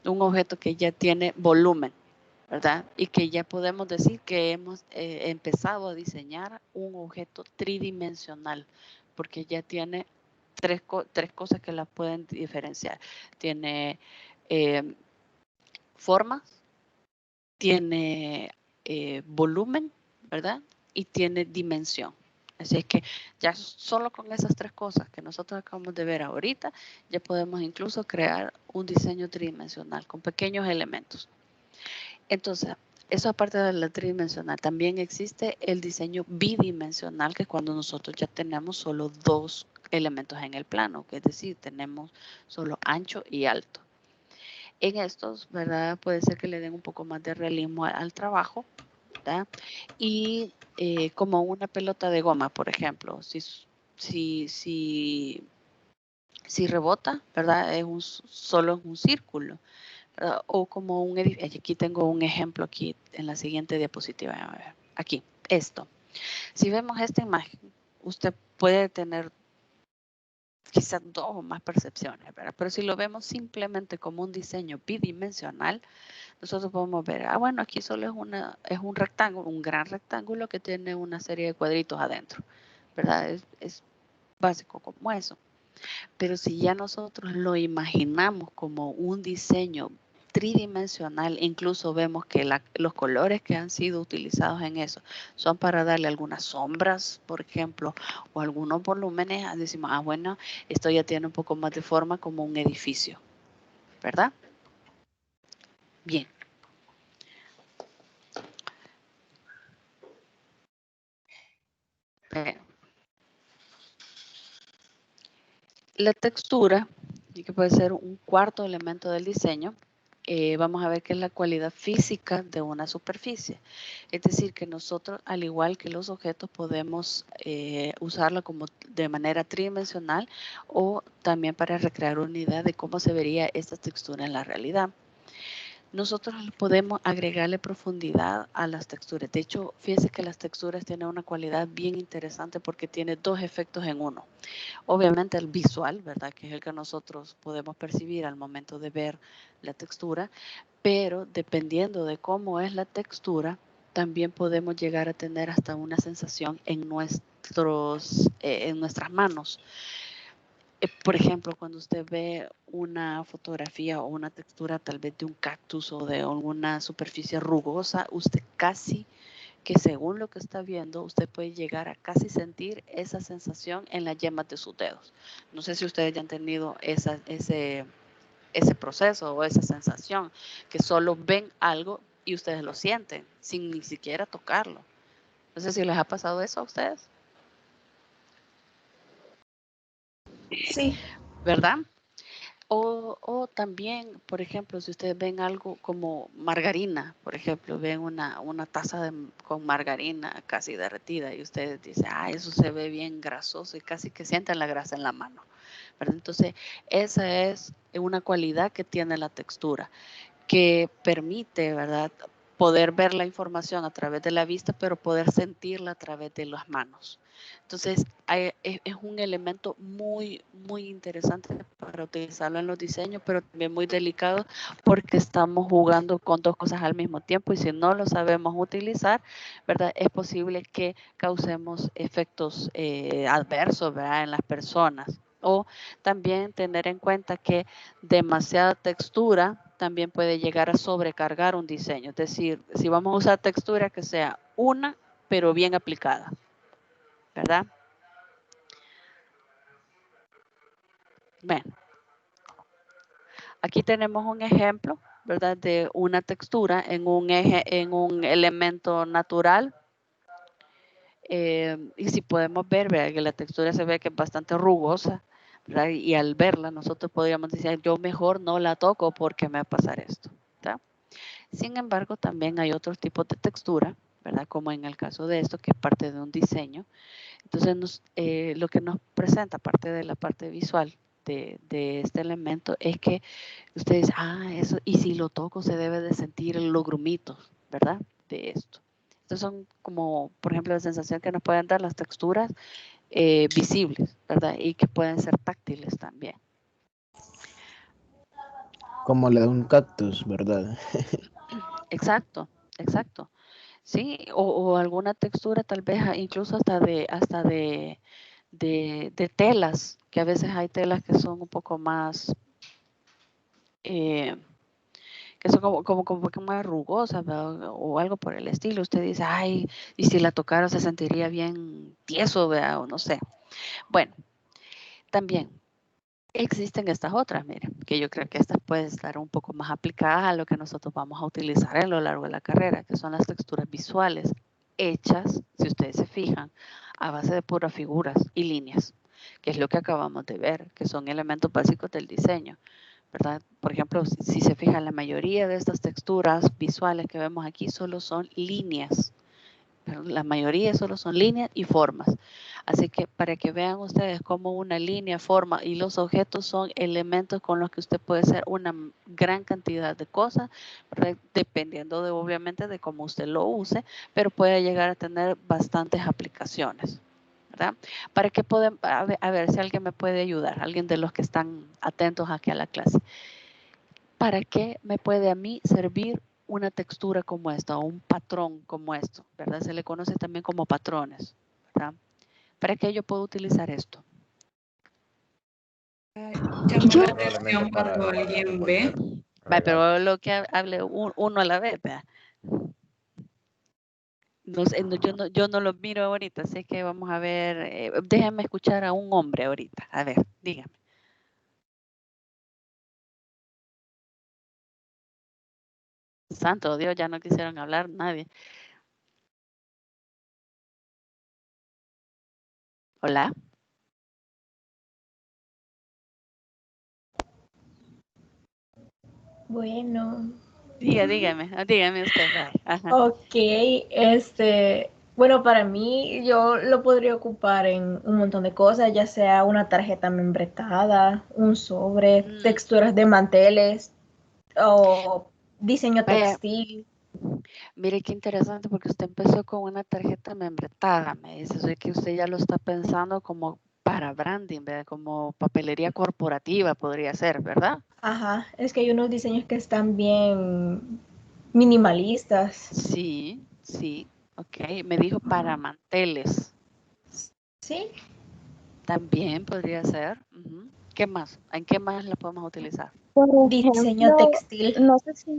un objeto que ya tiene volumen, ¿verdad? Y que ya podemos decir que hemos empezado a diseñar un objeto tridimensional, porque ya tiene tres cosas que la pueden diferenciar. Tiene formas, tiene volumen, ¿verdad? Y tiene dimensión. Así es que ya solo con esas tres cosas que nosotros acabamos de ver ahorita, ya podemos incluso crear un diseño tridimensional con pequeños elementos. Entonces, eso aparte de la tridimensional, también existe el diseño bidimensional, que es cuando nosotros ya tenemos solo dos elementos en el plano, que es decir, tenemos solo ancho y alto. En estos, ¿verdad? Puede ser que le den un poco más de realismo al trabajo, ¿verdad? Y como una pelota de goma, por ejemplo, si rebota, ¿verdad? Solo es un círculo, ¿verdad? O como un edificio. Aquí tengo un ejemplo aquí en la siguiente diapositiva. A ver, aquí, esto. Si vemos esta imagen, usted puede tener quizás dos o más percepciones, ¿verdad? Pero si lo vemos simplemente como un diseño bidimensional, nosotros podemos ver, bueno, aquí solo es un rectángulo, un gran rectángulo que tiene una serie de cuadritos adentro, ¿verdad? Es básico como eso. Pero si ya nosotros lo imaginamos como un diseño tridimensional, incluso vemos que los colores que han sido utilizados en eso son para darle algunas sombras, por ejemplo, o algunos volúmenes, decimos, bueno, esto ya tiene un poco más de forma como un edificio, ¿verdad? Bien. La textura, que puede ser un cuarto elemento del diseño, vamos a ver que es la cualidad física de una superficie. Es decir, que nosotros, al igual que los objetos, podemos usarla como de manera tridimensional o también para recrear una idea de cómo se vería esta textura en la realidad. Nosotros podemos agregarle profundidad a las texturas. De hecho, fíjense que las texturas tienen una cualidad bien interesante porque tiene dos efectos en uno. Obviamente el visual, ¿verdad? Que es el que nosotros podemos percibir al momento de ver la textura, pero dependiendo de cómo es la textura, también podemos llegar a tener hasta una sensación en nuestras manos. Por ejemplo, cuando usted ve una fotografía o una textura tal vez de un cactus o de alguna superficie rugosa, usted casi que según lo que está viendo, usted puede llegar a casi sentir esa sensación en las yemas de sus dedos. No sé si ustedes ya han tenido ese proceso o esa sensación, que solo ven algo y ustedes lo sienten sin ni siquiera tocarlo. No sé si les ha pasado eso a ustedes.
Sí.
¿Verdad? O también, por ejemplo, si ustedes ven algo como margarina, por ejemplo, ven una taza con margarina casi derretida y ustedes dicen, eso se ve bien grasoso y casi que sienten la grasa en la mano, ¿verdad? Entonces, esa es una cualidad que tiene la textura, que permite, ¿verdad?, poder ver la información a través de la vista, pero poder sentirla a través de las manos. Entonces, es un elemento muy, muy interesante para utilizarlo en los diseños, pero también muy delicado porque estamos jugando con dos cosas al mismo tiempo y si no lo sabemos utilizar, ¿verdad?, es posible que causemos efectos adversos, ¿verdad?, en las personas. O también tener en cuenta que demasiada textura también puede llegar a sobrecargar un diseño. Es decir, si vamos a usar textura que sea una, pero bien aplicada, ¿verdad? Bueno, aquí tenemos un ejemplo, ¿verdad?, de una textura en un elemento natural. Y si podemos ver, ¿verdad?, que la textura se ve que es bastante rugosa, ¿verdad? Y al verla nosotros podríamos decir, yo mejor no la toco porque me va a pasar esto, ¿verdad? Sin embargo, también hay otros tipos de textura, ¿verdad? Como en el caso de esto, que es parte de un diseño. Entonces, lo que nos presenta, aparte de la parte visual de este elemento, es que ustedes, eso, y si lo toco se debe de sentir los grumitos, ¿verdad? De esto. Estos son como, por ejemplo, la sensación que nos pueden dar las texturas visibles, ¿verdad? Y que pueden ser táctiles también.
Como la de un cactus, ¿verdad?
Exacto, exacto. Sí, o alguna textura tal vez incluso hasta de telas, que a veces hay telas que son un poco más, eh, que son como un poco más rugosas, ¿verdad? O algo por el estilo. Usted dice, ay, y si la tocara se sentiría bien tieso, ¿verdad? O no sé. Bueno, también existen estas otras, miren, que yo creo que estas pueden estar un poco más aplicadas a lo que nosotros vamos a utilizar a lo largo de la carrera, que son las texturas visuales, hechas, si ustedes se fijan, a base de puras figuras y líneas, que es lo que acabamos de ver, que son elementos básicos del diseño, ¿verdad? Por ejemplo, si se fijan, la mayoría de estas texturas visuales que vemos aquí solo son líneas, pero la mayoría solo son líneas y formas. Así que para que vean ustedes cómo una línea, forma y los objetos son elementos con los que usted puede hacer una gran cantidad de cosas, ¿verdad? Dependiendo de obviamente de cómo usted lo use, pero puede llegar a tener bastantes aplicaciones, ¿verdad? Para que podamos, a ver si alguien me puede ayudar, alguien de los que están atentos aquí a la clase. ¿Para qué me puede a mí servir una textura como esta o un patrón como esto, ¿verdad? Se le conoce también como patrones, ¿verdad? ¿Para qué yo puedo utilizar esto?
Llama la
Probablemente
atención cuando
para
alguien ve.
responder
Vale,
regalos.
pero lo que hable uno a la vez, ¿verdad? No sé, yo no lo miro ahorita, así que vamos a ver, déjenme escuchar a un hombre ahorita. A ver, dígame. Santo Dios, ya no quisieron hablar nadie. Hola.
Bueno,
Dígame usted. Bye. Ajá.
ok, bueno, para mí yo lo podría ocupar en un montón de cosas, ya sea una tarjeta membretada, un sobre,
Mm,
texturas de manteles o diseño
vaya,
textil.
mire qué interesante porque usted empezó con una tarjeta membretada, me dice, o sea que usted ya lo está pensando como para branding, ¿verdad? Como papelería corporativa podría ser, ¿verdad?
Ajá, es que hay unos diseños que están bien minimalistas.
Sí, sí, ok. Me dijo para manteles,
Sí,
también podría ser. Ujú. ¿Qué más? ¿En qué más la podemos utilizar?
Por
diseño
ejemplo,
textil.
no sé si,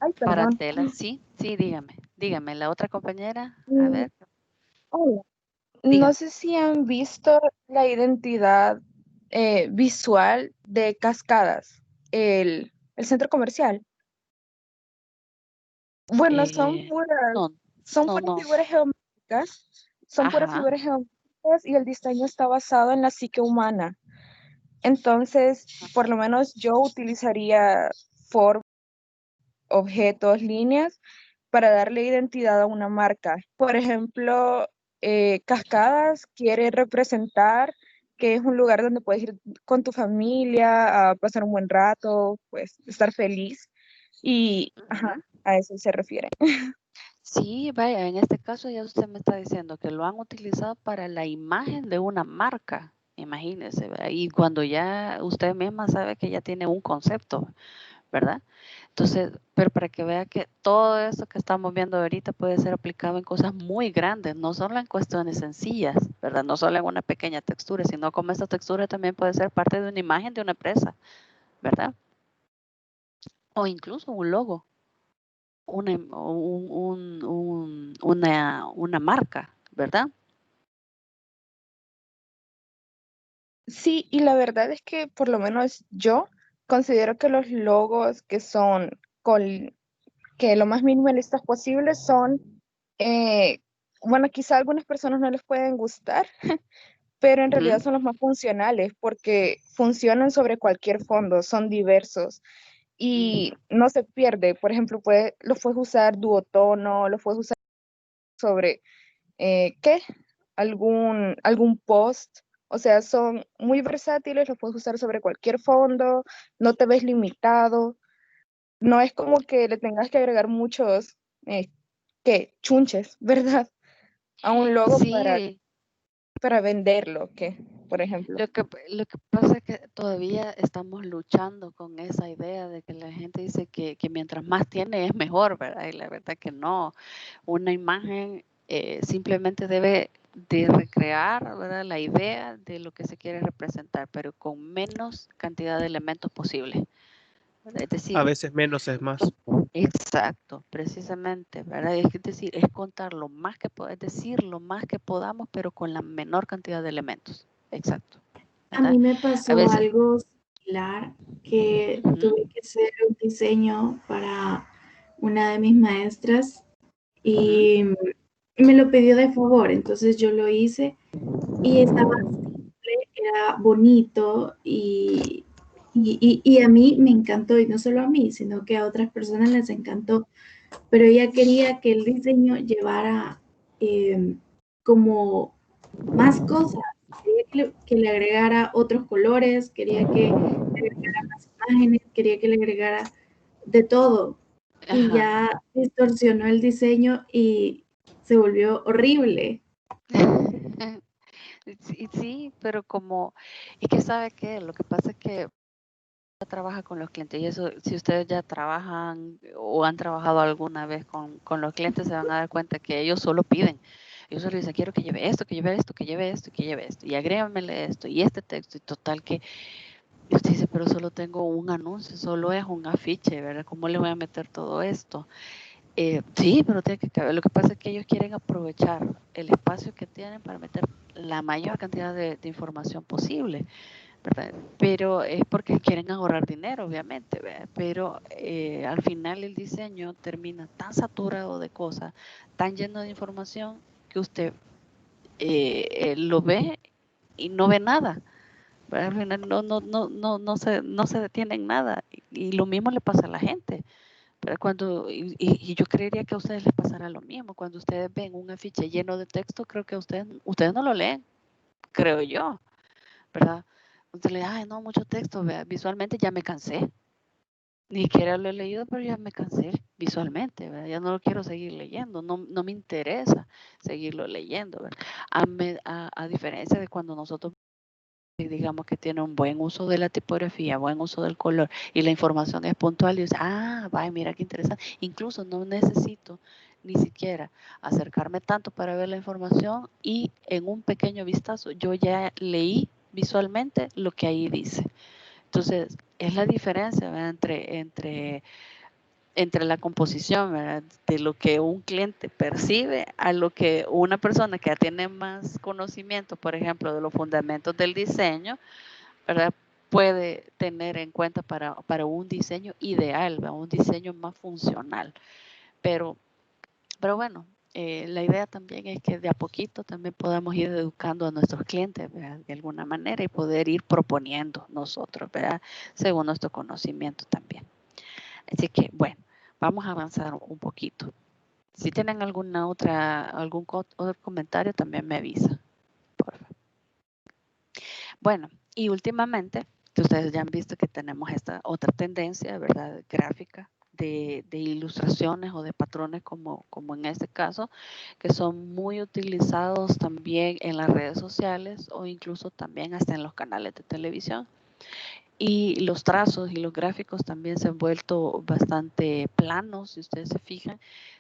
ay,
Para
perdón.
telas, sí, sí, dígame, la otra compañera, a
Mm,
ver,
hola. No
dígame.
sé si han visto la identidad visual de Cascadas, el centro comercial. Bueno,
Eh, no,
son
no,
puras
no.
figuras geométricas, son puras
Ajá.
figuras geométricas y el diseño está basado en la psique humana. Entonces, por lo menos yo utilizaría formas, objetos, líneas para darle identidad a una marca. Por ejemplo, Cascadas quiere representar que es un lugar donde puedes ir con tu familia a pasar un buen rato, pues estar feliz y ajá,
Ujú.
a eso se refiere.
Sí, vaya, en este caso ya usted me está diciendo que lo han utilizado para la imagen de una marca, imagínese, ¿verdad? Y cuando ya usted misma sabe que ya tiene un concepto, ¿verdad? Entonces, pero para que vea que todo esto que estamos viendo ahorita puede ser aplicado en cosas muy grandes, no solo en cuestiones sencillas, ¿verdad? No solo en una pequeña textura, sino como esta textura también puede ser parte de una imagen de una empresa, ¿verdad? O incluso un logo, una marca, ¿verdad?
Sí, y la verdad es que por lo menos yo considero que los logos que son con que lo más minimalistas posible son, eh, bueno, quizá a algunas personas no les pueden gustar, pero en realidad
Ujú,
son los más funcionales porque funcionan sobre cualquier fondo, son diversos y
ujú,
no se pierde. Por ejemplo, los puedes usar duotono, los puedes usar sobre, ¿qué? Algún post. O sea, son muy versátiles, los puedes usar sobre cualquier fondo, no te ves limitado. No es como que le tengas que agregar muchos que chunches, ¿verdad? A un logo
Sí,
para venderlo, que, por ejemplo.
lo que pasa es que todavía estamos luchando con esa idea de que la gente dice que mientras más tiene es mejor, ¿verdad? Y la verdad que no. Una imagen simplemente debe de recrear, ¿verdad?, la idea de lo que se quiere representar, pero con menos cantidad de elementos posible. ¿Verdad? Es
A
decir,
veces menos es más.
exacto, precisamente, ¿verdad? Es decir, es contar lo más que es decir lo más que podamos, pero con la menor cantidad de elementos. Exacto.
A
¿Verdad?
mí me
A
pasó
veces.
algo similar que
Ujú,
tuve que hacer un diseño para una de mis maestras
ujú.
y me lo pidió de favor, entonces yo lo hice y estaba simple, era bonito y a mí me encantó, y no solo a mí, sino que a otras personas les encantó, pero ella quería que el diseño llevara como más cosas, quería que le agregara otros colores, quería que le agregara más imágenes, quería que le agregara de todo, y
Ajá.
ya distorsionó el diseño y se volvió horrible.
Sí, sí, pero como, es que sabe que lo que pasa es que trabaja con los clientes y eso, si ustedes ya trabajan o han trabajado alguna vez con los clientes, se van a dar cuenta que ellos solo piden. Ellos solo dicen, quiero que lleve esto, que lleve esto, que lleve esto, que lleve esto, y agrégamele esto, y este texto, y total que, y usted dice, pero solo tengo un anuncio, solo es un afiche, ¿verdad? ¿Cómo le voy a meter todo esto? Sí, pero tiene que caber. Lo que pasa es que ellos quieren aprovechar el espacio que tienen para meter la mayor cantidad de información posible, ¿verdad? Pero es porque quieren ahorrar dinero, obviamente, ¿verdad? Pero al final el diseño termina tan saturado de cosas, tan lleno de información, que usted lo ve y no ve nada. ¿Verdad? Al final no se detiene en nada. Y lo mismo le pasa a la gente. Pero y yo creería que a ustedes les pasará lo mismo. Cuando ustedes ven un afiche lleno de texto, creo que ustedes no lo leen, creo yo, ¿verdad? Usted le dice, ay, no, mucho texto, vea, visualmente ya me cansé. Ni siquiera lo he leído, pero ya me cansé visualmente, ¿verdad? Ya no lo quiero seguir leyendo, no me interesa seguirlo leyendo, ¿verdad? A diferencia de cuando nosotros digamos que tiene un buen uso de la tipografía, buen uso del color y la información es puntual y dice, vaya, mira qué interesante. Incluso no necesito ni siquiera acercarme tanto para ver la información y en un pequeño vistazo yo ya leí visualmente lo que ahí dice. Entonces, es la diferencia, ¿verdad?, entre la composición, ¿verdad?, de lo que un cliente percibe a lo que una persona que ya tiene más conocimiento, por ejemplo, de los fundamentos del diseño, ¿verdad?, puede tener en cuenta para un diseño ideal, ¿verdad?, un diseño más funcional. Pero bueno, la idea también es que de a poquito también podamos ir educando a nuestros clientes, ¿verdad?, de alguna manera y poder ir proponiendo nosotros, ¿verdad?, según nuestro conocimiento también. Así que, bueno, vamos a avanzar un poquito. Si tienen algún otro comentario, también me avisa, por favor. Bueno, y últimamente, que ustedes ya han visto que tenemos esta otra tendencia, ¿verdad?, gráfica, de ilustraciones o de patrones como en este caso, que son muy utilizados también en las redes sociales o incluso también hasta en los canales de televisión. Y los trazos y los gráficos también se han vuelto bastante planos, si ustedes se fijan,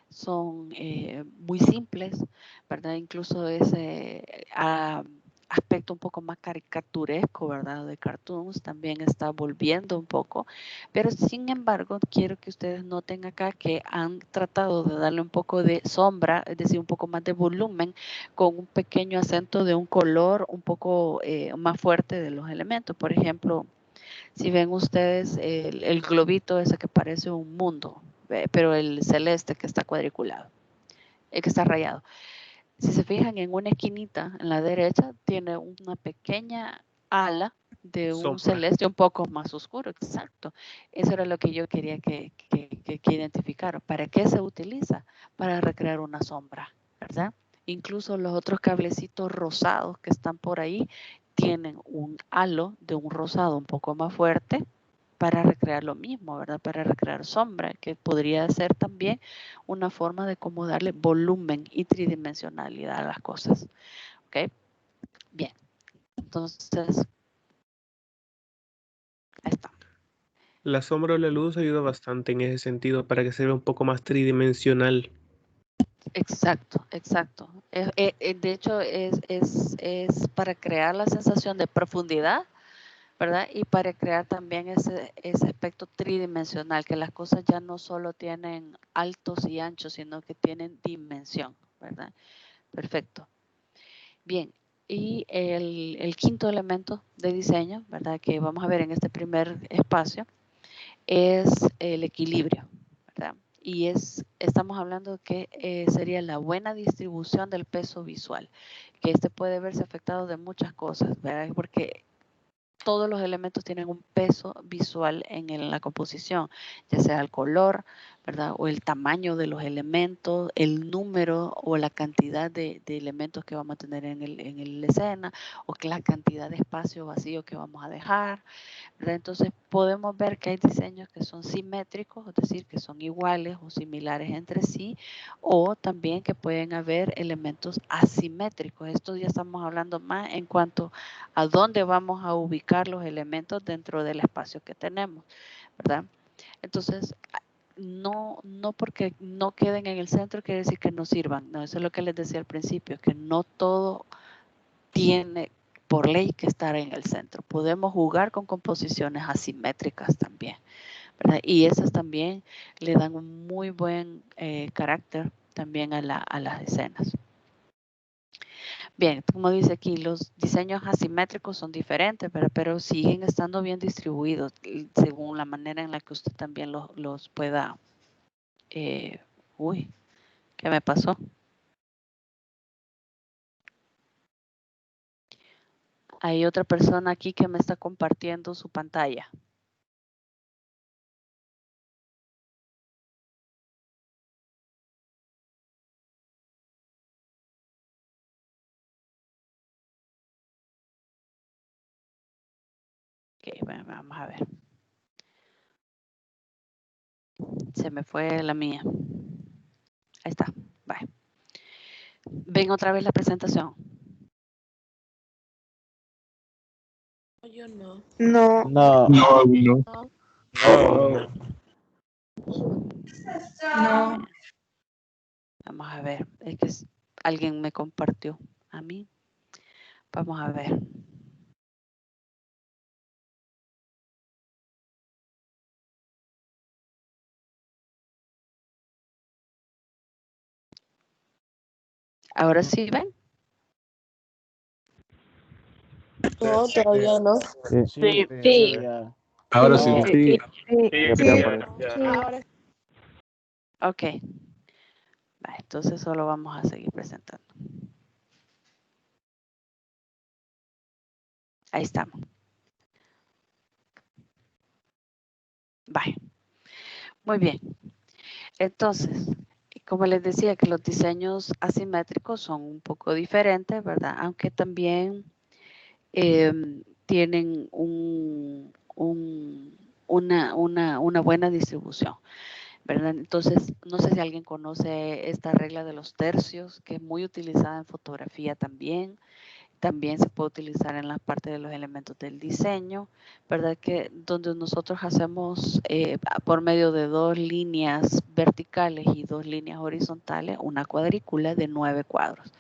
son muy simples, ¿verdad? Incluso ese aspecto un poco más caricaturesco, ¿verdad?, de cartoons también está volviendo un poco, pero sin embargo quiero que ustedes noten acá que han tratado de darle un poco de sombra, es decir, un poco más de volumen, con un pequeño acento de un color un poco más fuerte de los elementos. Por ejemplo, si ven ustedes el globito ese que parece un mundo, pero el celeste que está cuadriculado, el que está rayado. Si se fijan en una esquinita en la derecha, tiene una pequeña ala de un
Sombra.
celeste un poco más oscuro, exacto. Eso era lo que yo quería que identificaran. ¿Para qué se utiliza? Para recrear una sombra, ¿verdad? Incluso los otros cablecitos rosados que están por ahí tienen un halo de un rosado un poco más fuerte, para recrear lo mismo, ¿verdad? Para recrear sombra, que podría ser también una forma de cómo darle volumen y tridimensionalidad a las cosas. ¿Ok? Bien. Entonces, ahí está.
La sombra o la luz ayuda bastante en ese sentido para que se vea un poco más tridimensional.
Exacto, exacto. De hecho, es para crear la sensación de profundidad, ¿verdad? Y para crear también ese aspecto tridimensional, que las cosas ya no solo tienen altos y anchos, sino que tienen dimensión, ¿verdad? Perfecto. Bien, y el quinto elemento de diseño, ¿verdad? Que vamos a ver en este primer espacio, es el equilibrio, ¿verdad? Y estamos hablando que sería la buena distribución del peso visual, que este puede verse afectado de muchas cosas, ¿verdad? Porque todos los elementos tienen un peso visual en la composición, ya sea el color, ¿verdad? O el tamaño de los elementos, el número o la cantidad de elementos que vamos a tener en la escena, o que la cantidad de espacio vacío que vamos a dejar, ¿verdad? Entonces podemos ver que hay diseños que son simétricos, es decir, que son iguales o similares entre sí, o también que pueden haber elementos asimétricos. Esto ya estamos hablando más en cuanto a dónde vamos a ubicar los elementos dentro del espacio que tenemos, ¿verdad? Entonces, no porque no queden en el centro quiere decir que no sirvan. No, eso es lo que les decía al principio, que no todo tiene por ley que estar en el centro. Podemos jugar con composiciones asimétricas también, ¿verdad? Y esas también le dan un muy buen carácter también a las escenas. Bien, como dice aquí, los diseños asimétricos son diferentes, pero siguen estando bien distribuidos según la manera en la que usted también los pueda... uy, ¿qué me pasó? Hay otra persona aquí que me está compartiendo su pantalla. Ok, bueno, vamos a ver. Se me fue la mía. Ahí está. Bye. ¿Ven otra vez la presentación?
Yo no.
No.
No,
No.
No. Vamos a ver. Es que alguien me compartió a mí. Vamos a ver. Ahora sí, ¿ven?
No, todavía no.
sí,
Sí.
ya.
Ahora
No.
sí.
Sí.
Ya aparece.
Ahora
Ok. Va, entonces solo vamos a seguir presentando. Ahí estamos. Bye. Muy bien. Entonces, como les decía, que los diseños asimétricos son un poco diferentes, ¿verdad? Aunque también tienen una buena distribución, ¿verdad? Entonces, no sé si alguien conoce esta regla de los tercios, que es muy utilizada en fotografía también. También se puede utilizar en la parte de los elementos del diseño, ¿verdad? Que donde nosotros hacemos por medio de 2 líneas verticales y 2 líneas horizontales una cuadrícula de 9 cuadros.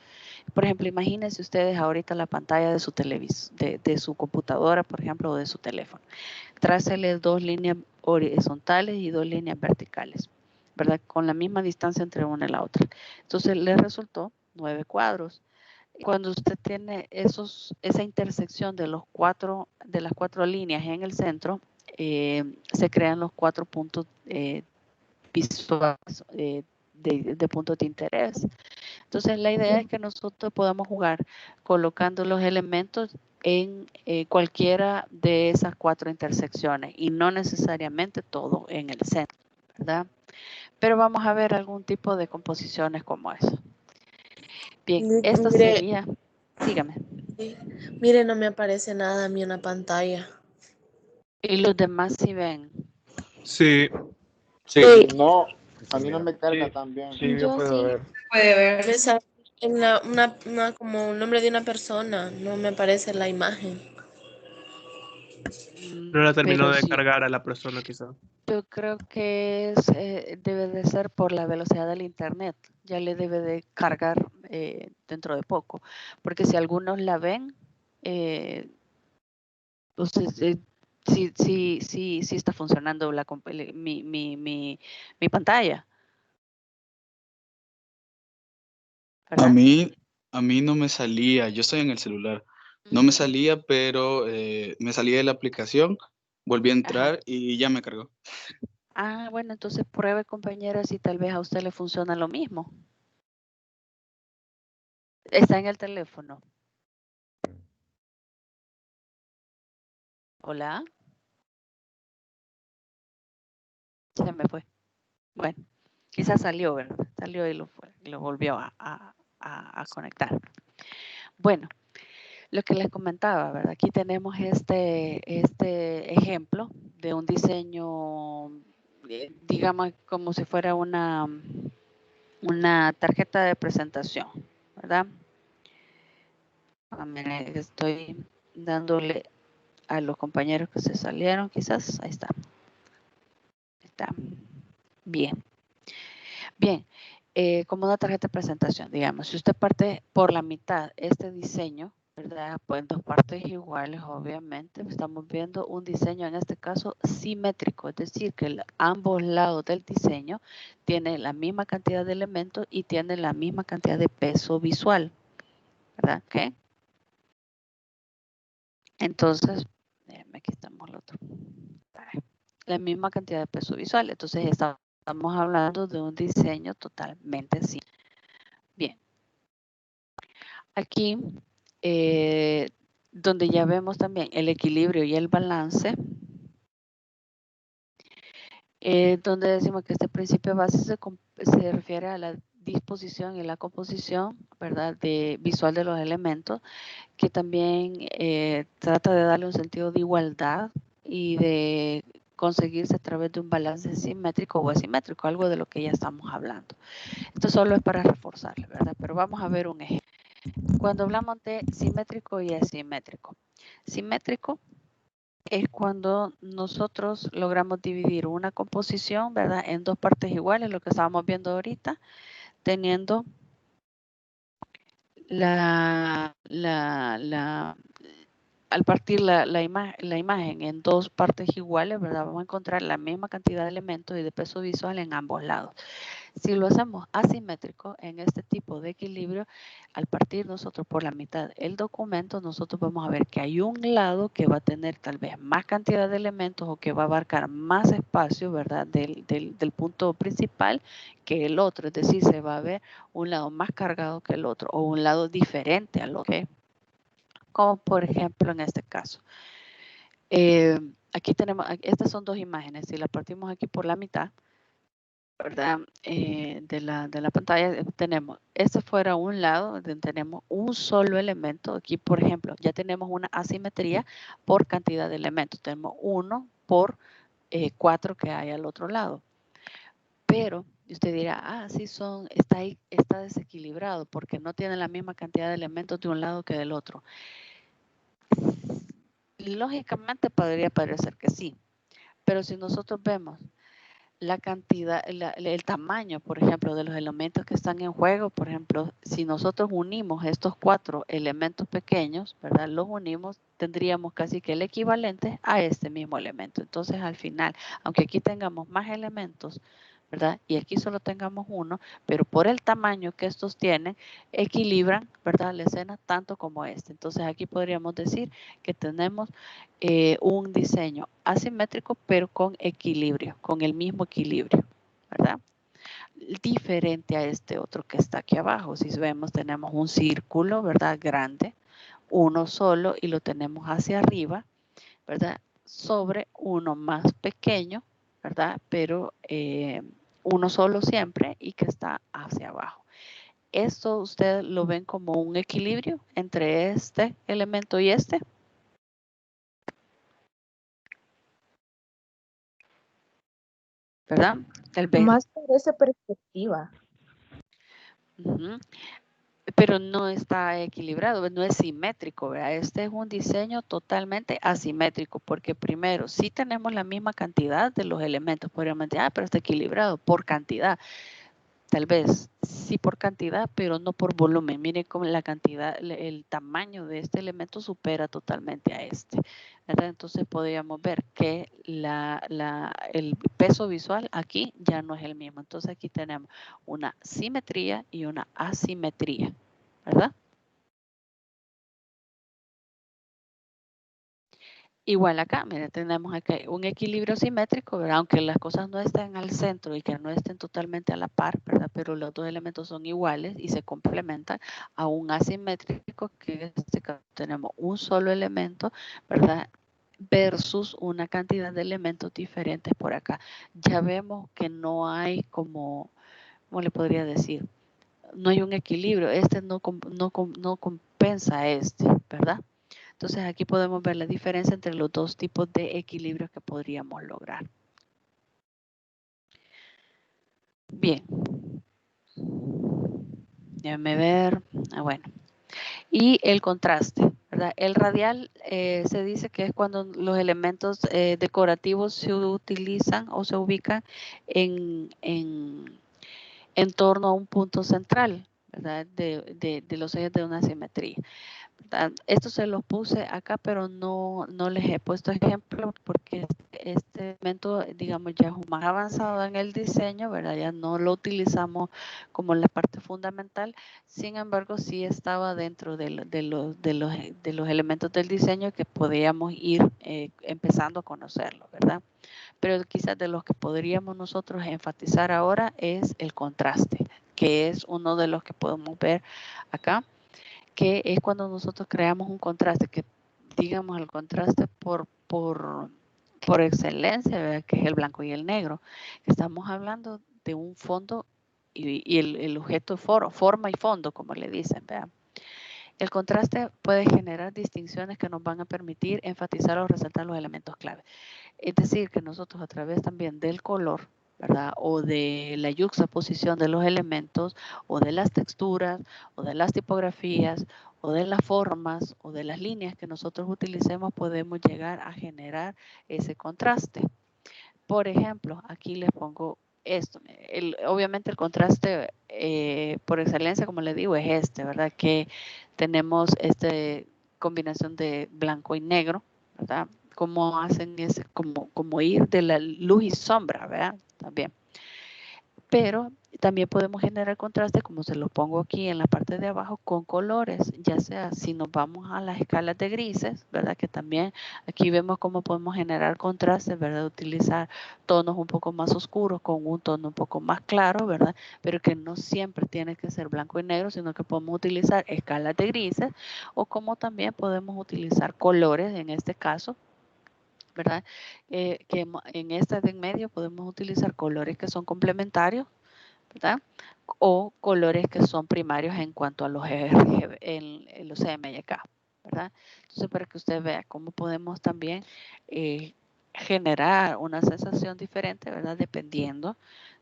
Por ejemplo, imagínense ustedes ahorita la pantalla de su televisor, de su computadora, por ejemplo, o de su teléfono. Trácele 2 líneas horizontales y 2 líneas verticales, ¿verdad? Con la misma distancia entre una y la otra. Entonces, le resultó 9 cuadros. Cuando usted tiene esa intersección de las 4 líneas en el centro, se crean los 4 puntos visuales de puntos de interés. Entonces la idea es que nosotros podamos jugar colocando los elementos en cualquiera de esas 4 intersecciones y no necesariamente todo en el centro, ¿verdad? Pero vamos a ver algún tipo de composiciones como esa. Bien, esta sería, dígame.
Mire, no me aparece nada a mí en la pantalla.
Y los demás sí ven.
Sí.
Sí,
Sí.
no, a
Sí,
mí no
mira.
me carga
Sí,
tan bien.
sí, yo
Yo
puedo
sí
ver.
Puede ver.
me sale como un nombre de una persona, no me aparece la imagen.
No la terminó
Pero
de
sí,
cargar a la persona quizá.
yo creo que debe de ser por la velocidad del internet. Ya le debe de cargar dentro de poco. Porque si algunos la ven, entonces sí está funcionando mi pantalla,
A
¿verdad?
mí, a mí no me salía, yo estoy en el celular, no me
Ujú.
salía, pero me salía de la aplicación, volví a
Ajá.
entrar y ya me cargó.
Ah, bueno, entonces pruebe, compañera, si tal vez a usted le funciona lo mismo. Está en el teléfono. Hola, se me fue. Bueno, quizás salió, ¿verdad? Salió y lo volvió a conectar. Bueno, lo que les comentaba, ¿verdad? Aquí tenemos este ejemplo de un diseño, digamos, como si fuera una tarjeta de presentación, ¿verdad? Miren, estoy dándole a los compañeros que se salieron, quizás. Ahí está. Está. Bien. Bien. Como una tarjeta de presentación, digamos, si usted parte por la mitad este diseño, ¿verdad? Pues en dos partes iguales, obviamente. Estamos viendo un diseño, en este caso, simétrico, es decir, que ambos lados del diseño tienen la misma cantidad de elementos y tienen la misma cantidad de peso visual, ¿verdad? ¿Ok? Entonces, aquí estamos el otro. La misma cantidad de peso visual. Entonces, estamos hablando de un diseño totalmente así. Bien. Aquí, donde ya vemos también el equilibrio y el balance, donde decimos que este principio base se refiere a la disposición y la composición, ¿verdad?, visual de los elementos, que también trata de darle un sentido de igualdad y de conseguirse a través de un balance simétrico o asimétrico, algo de lo que ya estamos hablando. Esto solo es para reforzarlo, ¿verdad? Pero vamos a ver un ejemplo. Cuando hablamos de simétrico y asimétrico. Simétrico es cuando nosotros logramos dividir una composición, ¿verdad?, en dos partes iguales, lo que estábamos viendo ahorita, teniendo al partir la imagen en dos partes iguales, ¿verdad? Vamos a encontrar la misma cantidad de elementos y de peso visual en ambos lados. Si lo hacemos asimétrico en este tipo de equilibrio, al partir nosotros por la mitad el documento, nosotros vamos a ver que hay un lado que va a tener tal vez más cantidad de elementos o que va a abarcar más espacio, ¿verdad?, del punto principal que el otro. Es decir, se va a ver un lado más cargado que el otro o un lado diferente al otro. ¿Okay? Como por ejemplo en este caso. Aquí tenemos, estas son dos imágenes. Si la partimos aquí por la mitad, ¿verdad? De la pantalla tenemos, este fuera un lado donde tenemos un solo elemento. Aquí, por ejemplo, ya tenemos una asimetría por cantidad de elementos. Tenemos 1 por 4 que hay al otro lado. Pero usted dirá, sí está desequilibrado porque no tiene la misma cantidad de elementos de un lado que del otro. Lógicamente podría parecer que sí, pero si nosotros vemos la cantidad, el tamaño, por ejemplo, de los elementos que están en juego, por ejemplo, si nosotros unimos estos 4 elementos pequeños, ¿verdad? Los unimos, tendríamos casi que el equivalente a este mismo elemento. Entonces, al final, aunque aquí tengamos más elementos, ¿verdad? Y aquí solo tengamos uno, pero por el tamaño que estos tienen, equilibran, ¿verdad?, la escena tanto como este. Entonces, aquí podríamos decir que tenemos un diseño asimétrico, pero con equilibrio, con el mismo equilibrio, ¿verdad? Diferente a este otro que está aquí abajo. Si vemos, tenemos un círculo, ¿verdad?, grande, uno solo, y lo tenemos hacia arriba, ¿verdad?, sobre uno más pequeño, ¿verdad?, pero uno solo siempre y que está hacia abajo. ¿Esto ustedes lo ven como un equilibrio entre este elemento y este? ¿verdad? Tal vez.
Más parece perspectiva.
Ujú. Pero no está equilibrado, no es simétrico, ¿verdad? Este es un diseño totalmente asimétrico, porque primero, sí tenemos la misma cantidad de los elementos, podríamos decir, pero está equilibrado por cantidad. Tal vez sí por cantidad, pero no por volumen. Miren cómo la cantidad, el tamaño de este elemento supera totalmente a este, ¿verdad? Entonces podríamos ver que el peso visual aquí ya no es el mismo. Entonces aquí tenemos una simetría y una asimetría, ¿verdad? Igual acá, miren, tenemos acá un equilibrio simétrico, ¿verdad? Aunque las cosas no estén al centro y que no estén totalmente a la par, ¿verdad? Pero los dos elementos son iguales y se complementan a un asimétrico, que en este caso tenemos un solo elemento, ¿verdad? Versus una cantidad de elementos diferentes por acá. Ya vemos que no hay como, ¿cómo le podría decir? No hay un equilibrio. Este no compensa a este, ¿verdad? Entonces aquí podemos ver la diferencia entre los dos tipos de equilibrios que podríamos lograr. Bien. Déjame ver. Bueno. Y el contraste, ¿verdad? El radial se dice que es cuando los elementos decorativos se utilizan o se ubican en torno a un punto central, ¿verdad? De los ejes de una simetría. Esto se los puse acá, pero no les he puesto ejemplo porque este elemento, digamos, ya es más avanzado en el diseño, ¿verdad? Ya no lo utilizamos como la parte fundamental. Sin embargo, sí estaba dentro de los elementos del diseño que podíamos ir empezando a conocerlo, ¿verdad? Pero quizás de los que podríamos nosotros enfatizar ahora es el contraste, que es uno de los que podemos ver acá, que es cuando nosotros creamos un contraste, que digamos el contraste por excelencia, ¿verdad? Que es el blanco y el negro. Estamos hablando de un fondo y el objeto forma y fondo, como le dicen, ¿verdad? El contraste puede generar distinciones que nos van a permitir enfatizar o resaltar los elementos clave. Es decir, que nosotros a través también del color, ¿verdad? O de la yuxtaposición de los elementos, o de las texturas, o de las tipografías, o de las formas, o de las líneas que nosotros utilicemos, podemos llegar a generar ese contraste. Por ejemplo, aquí les pongo esto. Obviamente el contraste por excelencia, como les digo, es este, ¿verdad? Que tenemos esta combinación de blanco y negro, ¿verdad? Cómo hacen ese, como ir de la luz y sombra, ¿verdad? También. Pero también podemos generar contraste, como se lo pongo aquí en la parte de abajo, con colores, ya sea si nos vamos a las escalas de grises, ¿verdad? Que también aquí vemos cómo podemos generar contraste, ¿verdad? Utilizar tonos un poco más oscuros con un tono un poco más claro, ¿verdad? Pero que no siempre tiene que ser blanco y negro, sino que podemos utilizar escalas de grises, o como también podemos utilizar colores, en este caso, ¿verdad? Que en esta de en medio podemos utilizar colores que son complementarios, ¿verdad? O colores que son primarios en cuanto a los RGB, en los CMYK, ¿verdad? Entonces, para que usted vea cómo podemos también generar una sensación diferente, ¿verdad? Dependiendo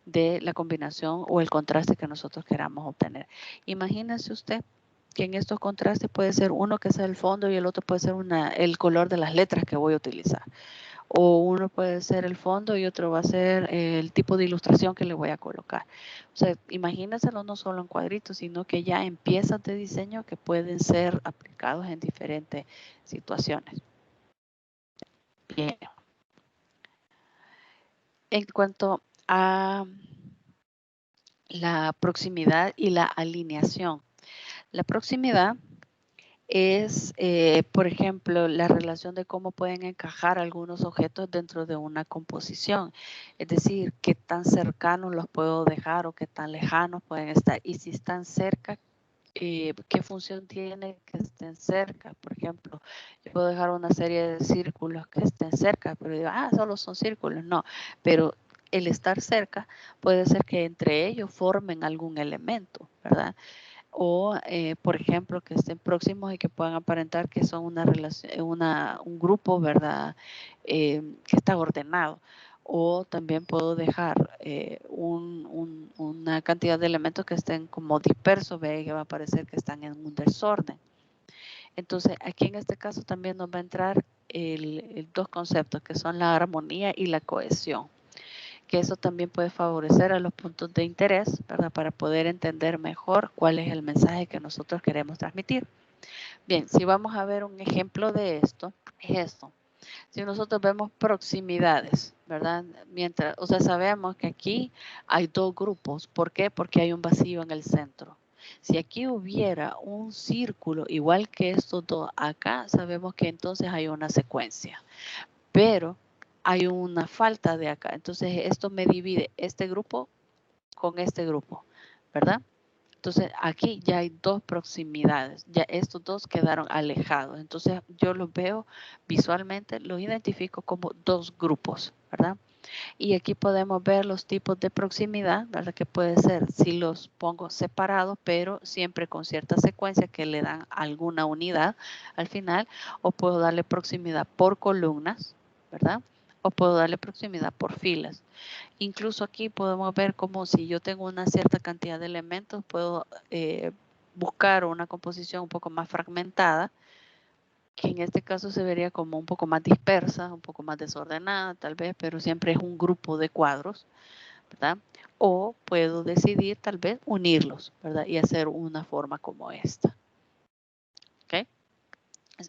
de la combinación o el contraste que nosotros queramos obtener. Imagínese usted que en estos contrastes puede ser uno que sea el fondo y el otro puede ser el color de las letras que voy a utilizar. O uno puede ser el fondo y otro va a ser el tipo de ilustración que le voy a colocar. O sea, imagínenselo no solo en cuadritos, sino que ya en piezas de diseño que pueden ser aplicados en diferentes situaciones. Bien. En cuanto a la proximidad y la alineación. La proximidad es, por ejemplo, la relación de cómo pueden encajar algunos objetos dentro de una composición. Es decir, qué tan cercanos los puedo dejar o qué tan lejanos pueden estar. Y si están cerca, qué función tiene que estén cerca. Por ejemplo, yo puedo dejar una serie de círculos que estén cerca, pero digo, solo son círculos. No, pero el estar cerca puede ser que entre ellos formen algún elemento, ¿verdad? O, por ejemplo, que estén próximos y que puedan aparentar que son una relación, un grupo, ¿verdad? Que está ordenado. O también puedo dejar una cantidad de elementos que estén como dispersos, ve que va a parecer que están en un desorden. Entonces, aquí en este caso también nos va a entrar dos conceptos que son la armonía y la cohesión, que eso también puede favorecer a los puntos de interés, ¿verdad? Para poder entender mejor cuál es el mensaje que nosotros queremos transmitir. Bien, si vamos a ver un ejemplo de esto, es esto. Si nosotros vemos proximidades, ¿verdad? O sea, sabemos que aquí hay dos grupos. ¿Por qué? Porque hay un vacío en el centro. Si aquí hubiera un círculo igual que estos dos acá, sabemos que entonces hay una secuencia. Pero hay una falta de acá. Entonces esto me divide este grupo con este grupo, ¿verdad? Entonces aquí ya hay dos proximidades, ya estos dos quedaron alejados. Entonces yo los veo visualmente, los identifico como dos grupos, ¿verdad? Y aquí podemos ver los tipos de proximidad, ¿verdad? Que puede ser si los pongo separados, pero siempre con cierta secuencia que le dan alguna unidad al final, o puedo darle proximidad por columnas, ¿verdad? O puedo darle proximidad por filas. Incluso aquí podemos ver como si yo tengo una cierta cantidad de elementos, puedo buscar una composición un poco más fragmentada, que en este caso se vería como un poco más dispersa, un poco más desordenada tal vez, pero siempre es un grupo de cuadros, ¿verdad? O puedo decidir tal vez unirlos, ¿verdad? Y hacer una forma como esta. ¿Ok?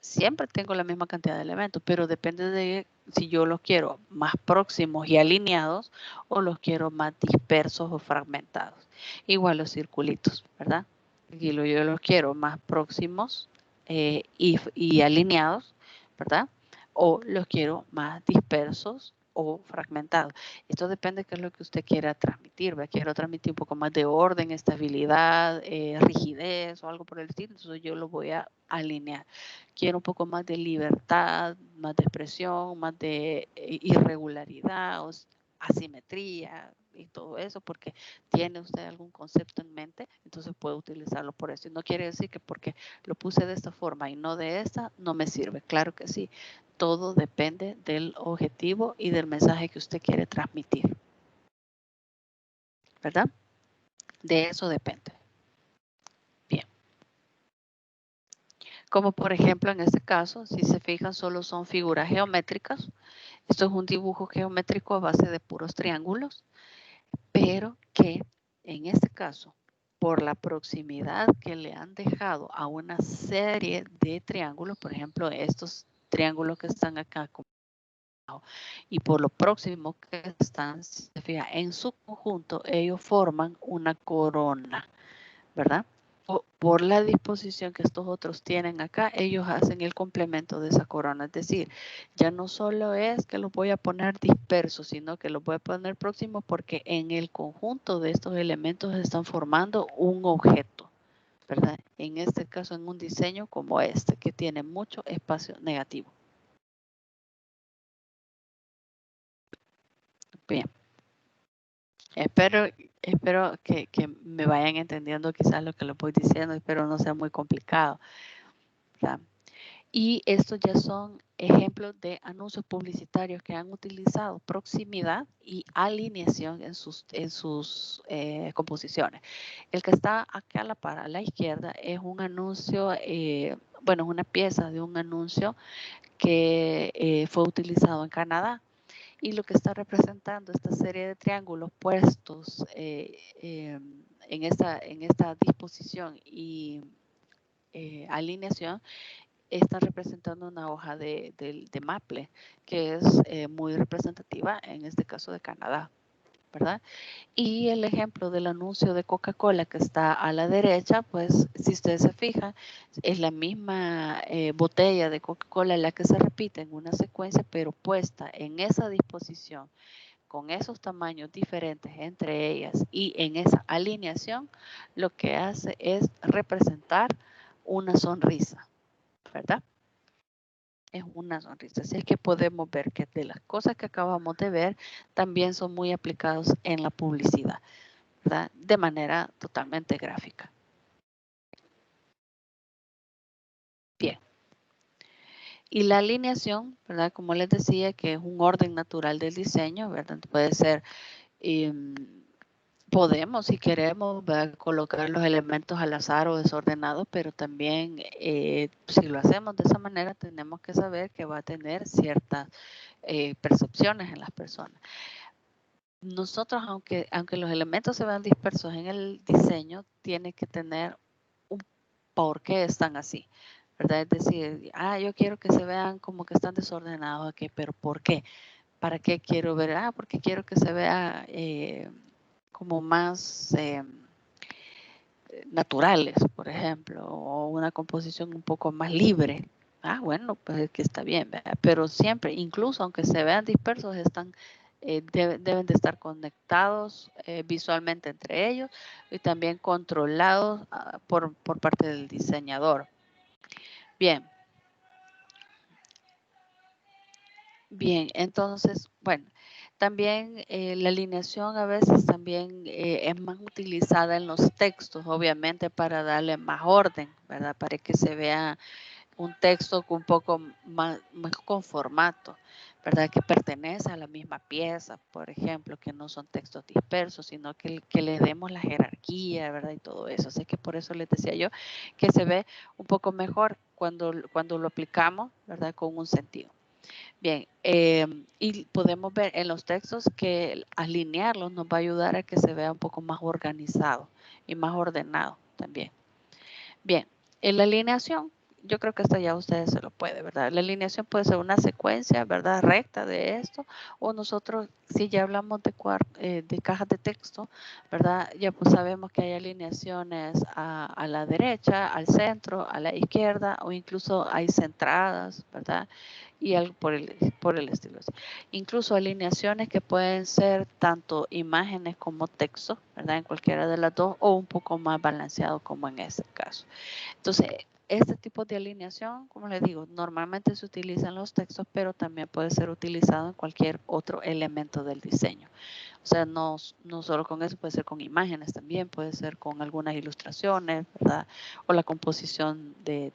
Siempre tengo la misma cantidad de elementos, pero depende de si yo los quiero más próximos y alineados o los quiero más dispersos o fragmentados. Igual los circulitos, ¿verdad? Aquí yo los quiero más próximos y alineados, ¿verdad? O los quiero más dispersos o fragmentados. Esto depende de qué es lo que usted quiera transmitir. ¿Verdad? Quiero transmitir un poco más de orden, estabilidad, rigidez o algo por el estilo. Entonces yo lo voy a alinear. Quiero un poco más de libertad, más de expresión, más de irregularidad, o asimetría y todo eso, porque tiene usted algún concepto en mente, entonces puede utilizarlo por eso. Y no quiere decir que porque lo puse de esta forma y no de esta, no me sirve. Claro que sí. Todo depende del objetivo y del mensaje que usted quiere transmitir. ¿Verdad? De eso depende. Bien. Como por ejemplo en este caso, si se fijan, solo son figuras geométricas. Esto es un dibujo geométrico a base de puros triángulos, pero que en este caso, por la proximidad que le han dejado a una serie de triángulos, por ejemplo, estos triángulos que están acá y por lo próximo que están, si se fija, en su conjunto, ellos forman una corona, ¿verdad? Por la disposición que estos otros tienen acá, ellos hacen el complemento de esa corona. Es decir, ya no solo es que los voy a poner dispersos, sino que los voy a poner próximos porque en el conjunto de estos elementos están formando un objeto, ¿verdad? En este caso, en un diseño como este, que tiene mucho espacio negativo. Bien. Espero que me vayan entendiendo quizás lo que les voy diciendo. Espero no sea muy complicado, ¿verdad? Y estos ya son ejemplos de anuncios publicitarios que han utilizado proximidad y alineación en sus composiciones. El que está acá a la par, a la izquierda, es un anuncio, bueno, es una pieza de un anuncio que fue utilizado en Canadá. Y lo que está representando esta serie de triángulos puestos en esta disposición y alineación, está representando una hoja de maple, que es muy representativa en este caso de Canadá, ¿verdad? Y el ejemplo del anuncio de Coca-Cola que está a la derecha, pues si ustedes se fijan, es la misma botella de Coca-Cola la que se repite en una secuencia, pero puesta en esa disposición, con esos tamaños diferentes entre ellas y en esa alineación, lo que hace es representar una sonrisa, ¿verdad? Es una sonrisa. Así es que podemos ver que de las cosas que acabamos de ver también son muy aplicados en la publicidad, ¿verdad? De manera totalmente gráfica. Bien. Y la alineación, ¿verdad? Como les decía, que es un orden natural del diseño, ¿verdad? Puede ser, podemos, si queremos, ¿verdad? Colocar los elementos al azar o desordenados, pero también si lo hacemos de esa manera, tenemos que saber que va a tener ciertas percepciones en las personas. Nosotros, aunque los elementos se vean dispersos en el diseño, tiene que tener un por qué están así, ¿verdad? Es decir, yo quiero que se vean como que están desordenados aquí, pero ¿por qué? ¿Para qué quiero ver? Porque quiero que se vea como más naturales, por ejemplo, o una composición un poco más libre. Bueno, pues es que está bien, ¿verdad? Pero siempre, incluso aunque se vean dispersos, están deben de estar conectados visualmente entre ellos y también controlados por parte del diseñador. Bien, entonces, bueno, también la alineación a veces también es más utilizada en los textos, obviamente para darle más orden, ¿verdad? Para que se vea un texto un poco más con formato, ¿verdad? Que pertenece a la misma pieza, por ejemplo, que no son textos dispersos, sino que le demos la jerarquía, ¿verdad? Y todo eso. Así que por eso les decía yo que se ve un poco mejor cuando lo aplicamos, ¿verdad? Con un sentido. Bien, y podemos ver en los textos que alinearlos nos va a ayudar a que se vea un poco más organizado y más ordenado también. Bien, en la alineación, yo creo que esto ya ustedes se lo pueden, ¿verdad? La alineación puede ser una secuencia, ¿verdad? Recta de esto, o nosotros, si ya hablamos de cajas de texto, ¿verdad? Ya pues sabemos que hay alineaciones a la derecha, al centro, a la izquierda, o incluso hay centradas, ¿verdad? Y algo por el estilo. Incluso alineaciones que pueden ser tanto imágenes como texto, ¿verdad? En cualquiera de las dos, o un poco más balanceado como en este caso. Entonces, este tipo de alineación, como les digo, normalmente se utiliza en los textos, pero también puede ser utilizado en cualquier otro elemento del diseño. O sea, no solo con eso, puede ser con imágenes también, puede ser con algunas ilustraciones, ¿verdad? O la composición de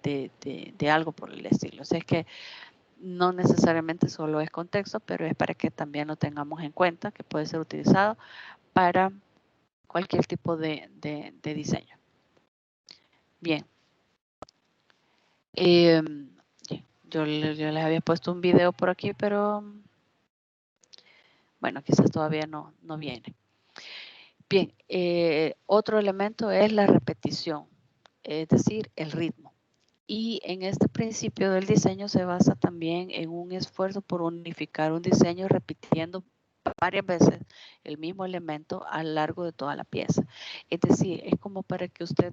algo por el estilo. O sea, es que no necesariamente solo es con texto, pero es para que también lo tengamos en cuenta, que puede ser utilizado para cualquier tipo de diseño. Bien. Yo les había puesto un video por aquí, pero bueno, quizás todavía no viene. Bien, otro elemento es la repetición, es decir, el ritmo. Y en este principio del diseño se basa también en un esfuerzo por unificar un diseño repitiendo varias veces el mismo elemento a lo largo de toda la pieza. Es decir, es como para que usted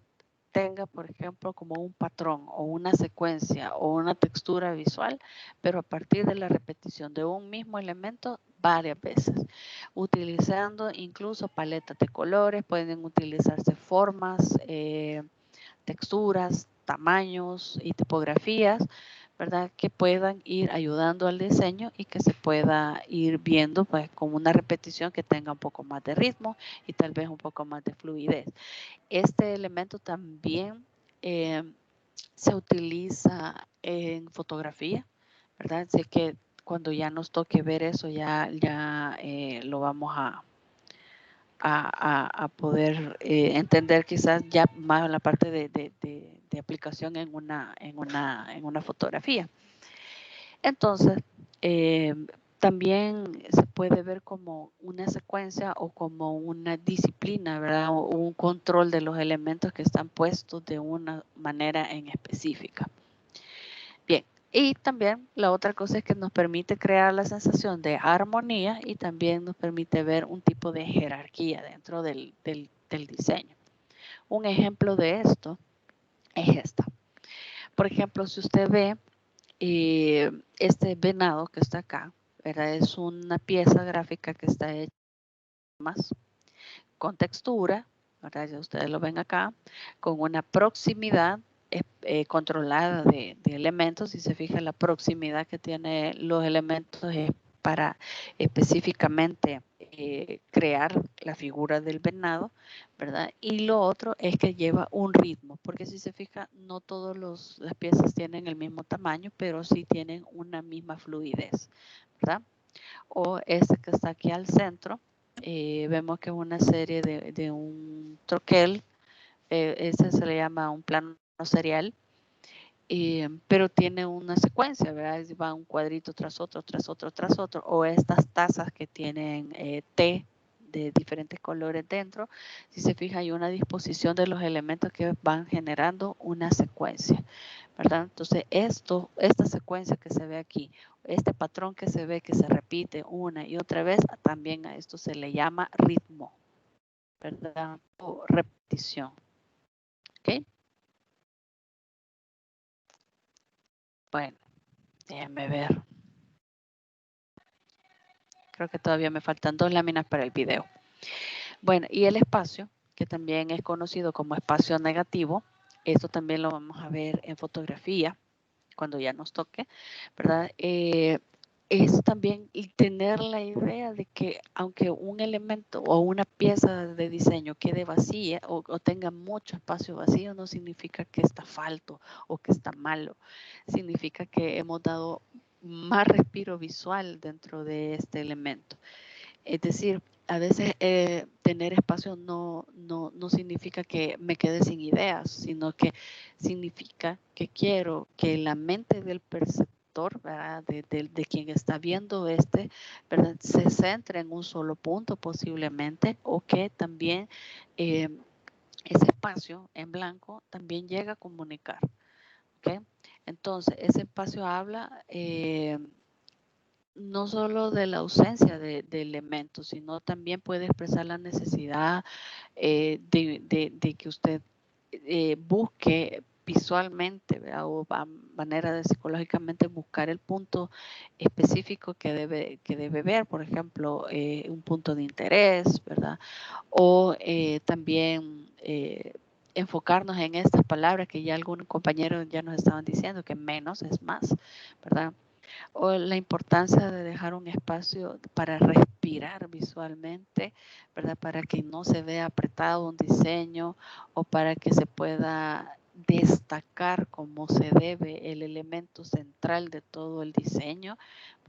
tenga, por ejemplo, como un patrón o una secuencia o una textura visual, pero a partir de la repetición de un mismo elemento varias veces, utilizando incluso paletas de colores, pueden utilizarse formas, texturas, tamaños y tipografías, ¿verdad? Que puedan ir ayudando al diseño y que se pueda ir viendo pues con una repetición que tenga un poco más de ritmo y tal vez un poco más de fluidez. Este elemento también se utiliza en fotografía, ¿verdad? Así que cuando ya nos toque ver eso ya lo vamos a poder entender quizás ya más en la parte de aplicación en una fotografía. Entonces, también se puede ver como una secuencia o como una disciplina, ¿verdad? O un control de los elementos que están puestos de una manera en específica. Bien, y también la otra cosa es que nos permite crear la sensación de armonía y también nos permite ver un tipo de jerarquía dentro del diseño. Un ejemplo de esto es esta. Por ejemplo, si usted ve este venado que está acá, ¿verdad? Es una pieza gráfica que está hecha más con textura, ¿verdad? Ya ustedes lo ven acá, con una proximidad controlada de elementos. Si se fija, la proximidad que tiene los elementos es para específicamente crear la figura del venado, ¿verdad? Y lo otro es que lleva un ritmo, porque si se fija, no todas las piezas tienen el mismo tamaño, pero sí tienen una misma fluidez, ¿verdad? O este que está aquí al centro, vemos que es una serie de un troquel, ese se le llama un plano serial, pero tiene una secuencia, ¿verdad? Va un cuadrito tras otro, tras otro, tras otro, o estas tazas que tienen T de diferentes colores dentro. Si se fija, hay una disposición de los elementos que van generando una secuencia, ¿verdad? Entonces, esta secuencia que se ve aquí, este patrón que se ve que se repite una y otra vez, también a esto se le llama ritmo, ¿verdad? O repetición, ¿ok? Bueno, déjenme ver. Creo que todavía me faltan 2 láminas para el video. Bueno, y el espacio, que también es conocido como espacio negativo, esto también lo vamos a ver en fotografía, cuando ya nos toque, ¿verdad? Es también tener la idea de que aunque un elemento o una pieza de diseño quede vacía o tenga mucho espacio vacío, no significa que está falto o que está malo. Significa que hemos dado más respiro visual dentro de este elemento. Es decir, a veces tener espacio no significa que me quede sin ideas, sino que significa que quiero que la mente del perceptor, ¿verdad? De quien está viendo ¿verdad? Se centre en un solo punto posiblemente, o que también ese espacio en blanco también llega a comunicar. ¿Okay? Entonces, ese espacio habla no solo de la ausencia de elementos, sino también puede expresar la necesidad de que usted busque visualmente, ¿verdad? O a manera de psicológicamente buscar el punto específico que debe ver, por ejemplo, un punto de interés, ¿verdad? O también enfocarnos en estas palabras que ya algunos compañeros ya nos estaban diciendo, que menos es más, ¿verdad? O la importancia de dejar un espacio para respirar visualmente, ¿verdad? Para que no se vea apretado un diseño o para que se pueda destacar como se debe el elemento central de todo el diseño,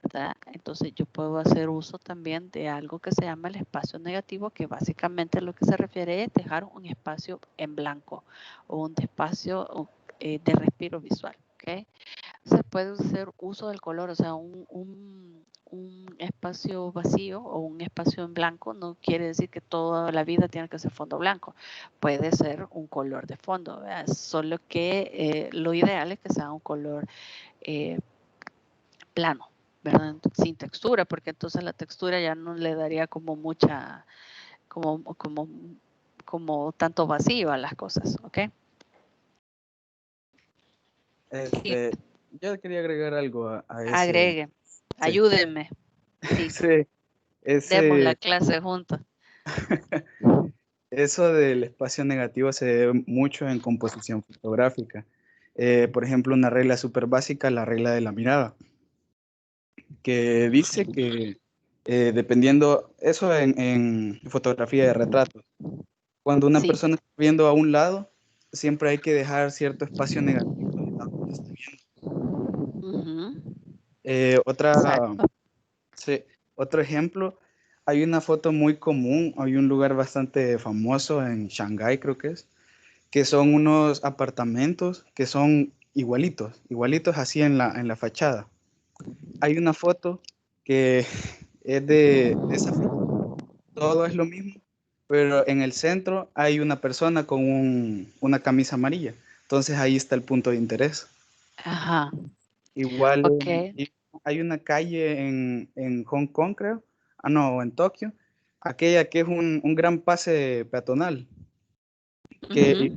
¿verdad? Entonces yo puedo hacer uso también de algo que se llama el espacio negativo, que básicamente lo que se refiere es dejar un espacio en blanco o un espacio de respiro visual, ¿ok? Se puede hacer uso del color, o sea, un espacio vacío o un espacio en blanco no quiere decir que toda la vida tiene que ser fondo blanco. Puede ser un color de fondo, ¿verdad? Solo que lo ideal es que sea un color plano, ¿verdad? Sin textura, porque entonces la textura ya no le daría como mucha, como tanto vacío a las cosas, ¿ok?
Yo quería agregar algo a ese.
Agregue,
Sí.
ayúdenme. Sí.
Sí,
Demos la clase juntos.
Eso del espacio negativo se ve mucho en composición fotográfica. Por ejemplo, una regla súper básica, la regla de la mirada, que dice que dependiendo, eso en fotografía de retratos, cuando una persona está viendo a un lado, siempre hay que dejar cierto espacio negativo del lado que está viendo. Otro ejemplo, hay una foto muy común, hay un lugar bastante famoso en Shanghái, creo que son unos apartamentos que son igualitos así en la fachada. Hay una foto que es de esa foto, todo es lo mismo, pero en el centro hay una persona con una camisa amarilla. Entonces ahí está el punto de interés.
Ajá.
Igual
Okay.
hay una calle en Hong Kong, creo. No, en Tokio. Aquella que es un gran pase peatonal. Que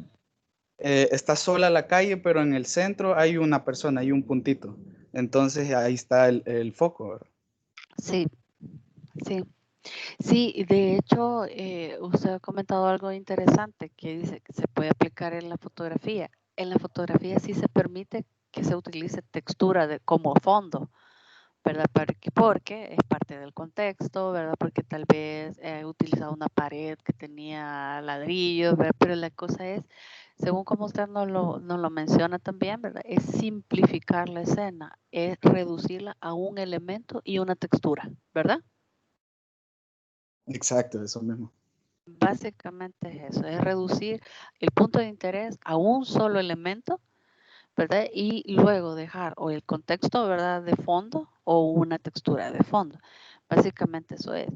está sola la calle, pero en el centro hay una persona, hay un puntito. Entonces ahí está el foco, ¿verdad?
Sí, sí. Sí, de hecho, usted ha comentado algo interesante que dice que se puede aplicar en la fotografía. En la fotografía sí se permite que se utilice textura como fondo, ¿verdad? Porque es parte del contexto, ¿verdad? Porque tal vez he utilizado una pared que tenía ladrillos, ¿verdad? Pero la cosa es, según como usted nos lo menciona también, ¿verdad? Es simplificar la escena, es reducirla a un elemento y una textura, ¿verdad?
Exacto, eso mismo.
Básicamente es eso, es reducir el punto de interés a un solo elemento, ¿verdad? Y luego dejar o el contexto, ¿verdad? De fondo o una textura de fondo. Básicamente eso es.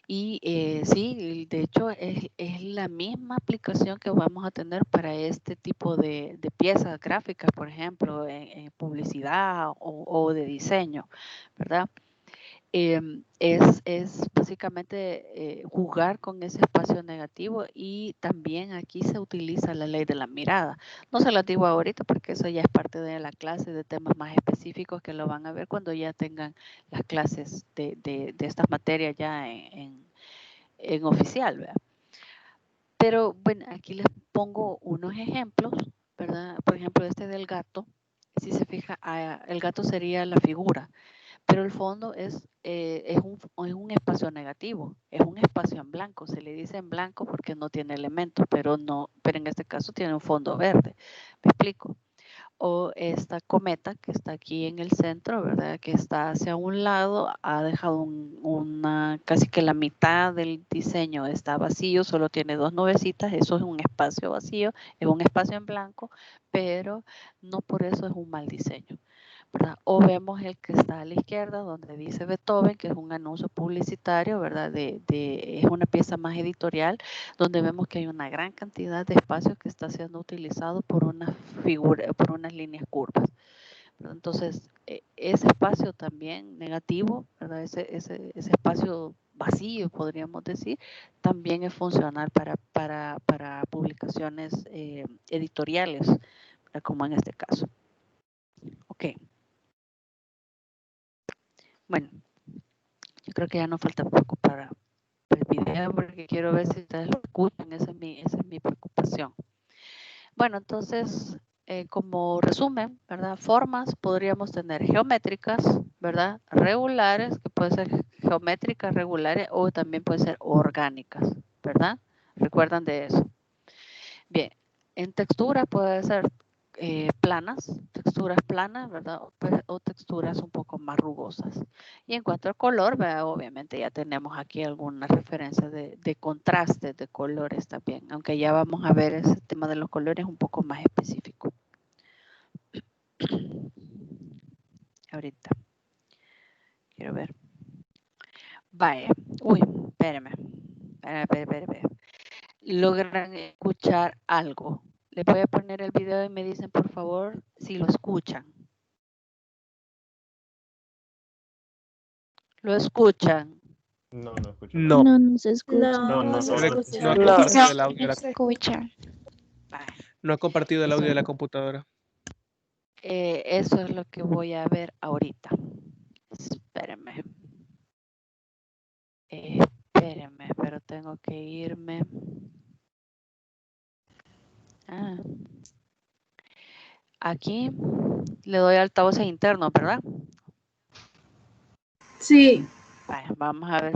Y sí, de hecho es la misma aplicación que vamos a tener para este tipo de piezas gráficas, por ejemplo, en publicidad o de diseño, ¿verdad? Es básicamente jugar con ese espacio negativo y también aquí se utiliza la ley de la mirada. No se la digo ahorita porque eso ya es parte de la clase de temas más específicos que lo van a ver cuando ya tengan las clases de estas materias ya en oficial, ¿verdad? Pero bueno, aquí les pongo unos ejemplos, ¿verdad? Por ejemplo, este del gato, si se fija, el gato sería la figura. Pero el fondo es un espacio negativo, es un espacio en blanco. Se le dice en blanco porque no tiene elementos, pero en este caso tiene un fondo verde. ¿Me explico? O esta cometa que está aquí en el centro, ¿verdad? Que está hacia un lado, ha dejado casi que la mitad del diseño está vacío, solo tiene dos nubecitas, eso es un espacio vacío, es un espacio en blanco, pero no por eso es un mal diseño, ¿verdad? O vemos el que está a la izquierda donde dice Beethoven, que es un anuncio publicitario, ¿verdad? Es una pieza más editorial donde vemos que hay una gran cantidad de espacio que está siendo utilizado por una figura, por unas líneas curvas, ¿verdad? Entonces, ese espacio también negativo, ¿verdad? Ese espacio vacío, podríamos decir, también es funcional para publicaciones editoriales, ¿verdad? Como en este caso. Ok. Bueno, yo creo que ya no falta poco para el video porque quiero ver si ustedes lo escuchan, esa es mi preocupación. Bueno, entonces, como resumen, ¿verdad? Formas podríamos tener geométricas, ¿verdad? Regulares, que pueden ser geométricas, regulares o también pueden ser orgánicas, ¿verdad? ¿Recuerdan de eso? Bien, en textura puede ser texturas planas, ¿verdad? O texturas un poco más rugosas. Y en cuanto al color, ¿verdad? Obviamente ya tenemos aquí algunas referencias de contrastes de colores también, aunque ya vamos a ver ese tema de los colores un poco más específico. Ahorita. Quiero ver. Vaya. Uy, espérame. Espérame. ¿Logran escuchar algo? Les voy a poner el video y me dicen, por favor, si lo escuchan. ¿Lo escuchan?
No, no escucho nada.
No,
No se escucha.
No se
no
escucha.
ha compartido el audio.
No se escucha.
No ha compartido el audio de la computadora.
Eso es lo que voy a ver ahorita. Espérenme. Espérenme, pero tengo que irme. Aquí le doy altavoz interno, ¿verdad?
Sí.
Vale, vamos a ver.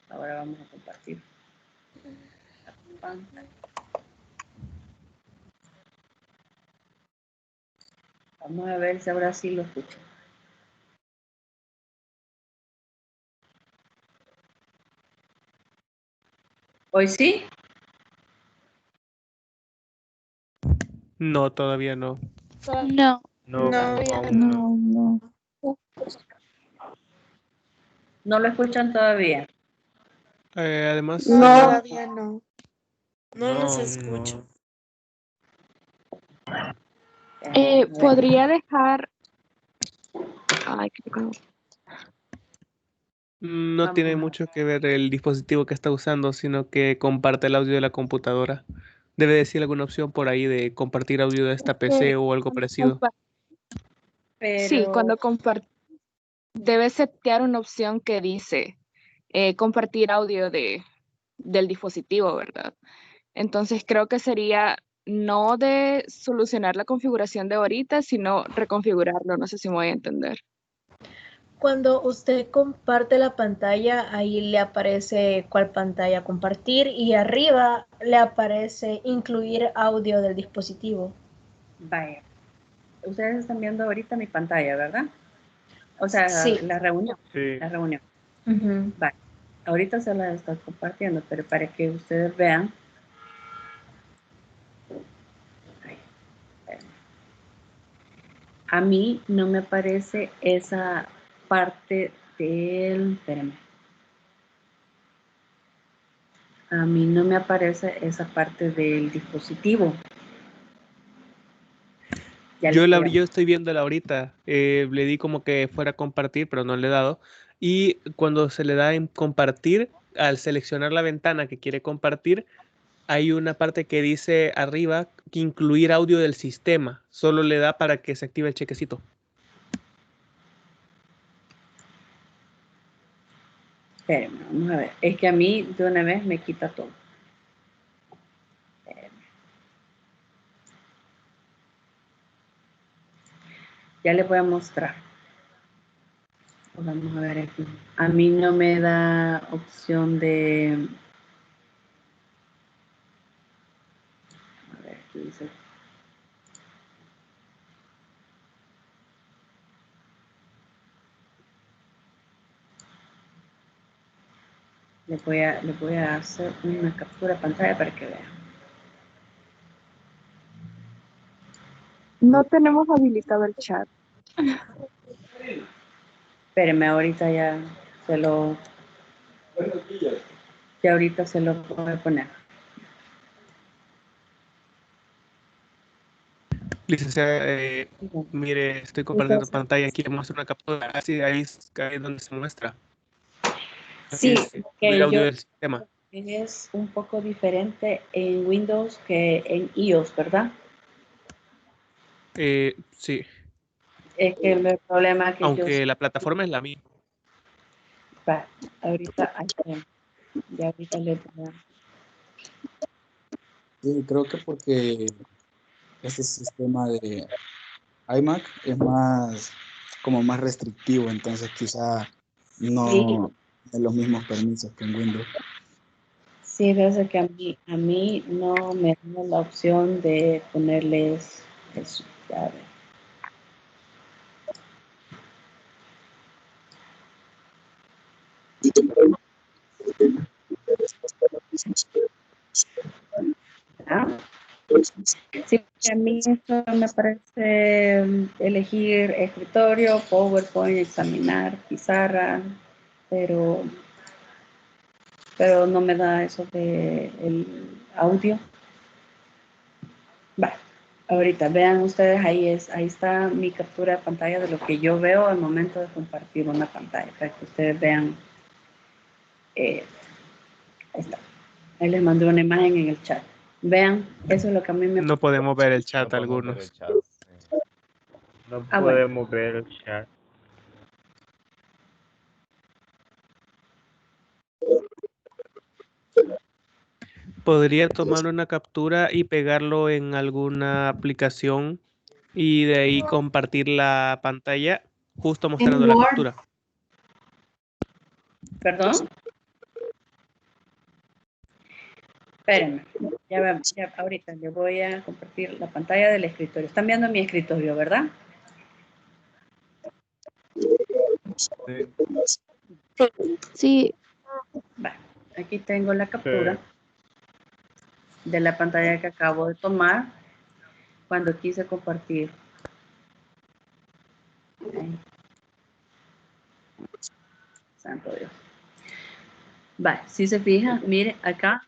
Ahora vamos a compartir la pantalla. Vamos a ver si ahora sí lo escuchan. ¿Hoy sí?
No, todavía no.
No.
No.
¿No lo escuchan todavía?
Además,
Todavía no. No los escucho.
Podría dejar. Ay, qué pecado.
no tiene mucho que ver el dispositivo que está usando, sino que comparte el audio de la computadora. Debe decir alguna opción por ahí de compartir audio de esta PC o algo parecido.
Sí, cuando compartir, debes setear una opción que dice compartir audio del dispositivo, ¿verdad? Entonces creo que sería no de solucionar la configuración de ahorita, sino reconfigurarlo. No sé si me voy a entender.
Cuando usted comparte la pantalla, ahí le aparece cuál pantalla compartir y arriba le aparece incluir audio del dispositivo.
Vaya. Ustedes están viendo ahorita mi pantalla, ¿verdad? O sea,
Sí.
la reunión.
Sí.
La reunión.
Ujú.
Vale. Ahorita se la estoy compartiendo, pero para que ustedes vean. Ay, espérenme. A mí no me aparece esa parte del... Espérenme. A mí no me aparece esa parte del dispositivo. Ya
Yo
les digo.
estoy viéndola ahorita. Le di como que fuera a compartir, pero no le he dado. Y cuando se le da en compartir, al seleccionar la ventana que quiere compartir, hay una parte que dice arriba que incluir audio del sistema. Solo le da para que se active el chequecito.
Espérenme, vamos a ver. Es que a mí de una vez me quita todo. Espérenme. Ya les voy a mostrar. Vamos a ver aquí. A mí no me da opción de... A ver, ¿qué dice? Les voy a hacer una captura de pantalla para que vean.
No tenemos habilitado el chat.
Espérenme, ahorita ya se lo... Ya ahorita se lo voy a poner.
Licenciada, mire, estoy compartiendo pantalla. Aquí le muestro una captura. Así, ahí es donde se muestra.
Sí,
Incluir
que
audio
yo...
del sistema.
Es un poco diferente en Windows que en iOS, ¿verdad?
Sí.
Es que el problema que
Aunque la plataforma es la misma.
Ahorita, ya ahorita le voy a...
Sí, creo que porque este sistema de iMac es más, como más restrictivo, entonces quizá no tiene los mismos permisos que en Windows.
Sí, desde que a mí no me da la opción de ponerles eso. Ya ver. ¿Ah? Sí, a mí esto me parece elegir escritorio, PowerPoint, examinar, pizarra, pero no me da eso de el audio. Va, ahorita vean ustedes, ahí está mi captura de pantalla de lo que yo veo al momento de compartir una pantalla, para que ustedes vean. Ahí está. Ahí les mandé una imagen en el chat. Vean, eso es lo que a mí me...
No podemos ver el chat
No podemos ver
algunos.
el chat. No
Ah, bueno.
podemos ver el chat.
Podría tomar una captura y pegarlo en alguna aplicación y de ahí compartir la pantalla justo mostrando la
Word.
captura.
¿Perdón? Espérenme, ya vemos, ya ahorita le voy a compartir la pantalla del escritorio. Están viendo mi escritorio, ¿verdad?
Sí.
Va, aquí tengo la captura de la pantalla que acabo de tomar cuando quise compartir. Ahí. Santo Dios. Va, si se fijan, mire acá,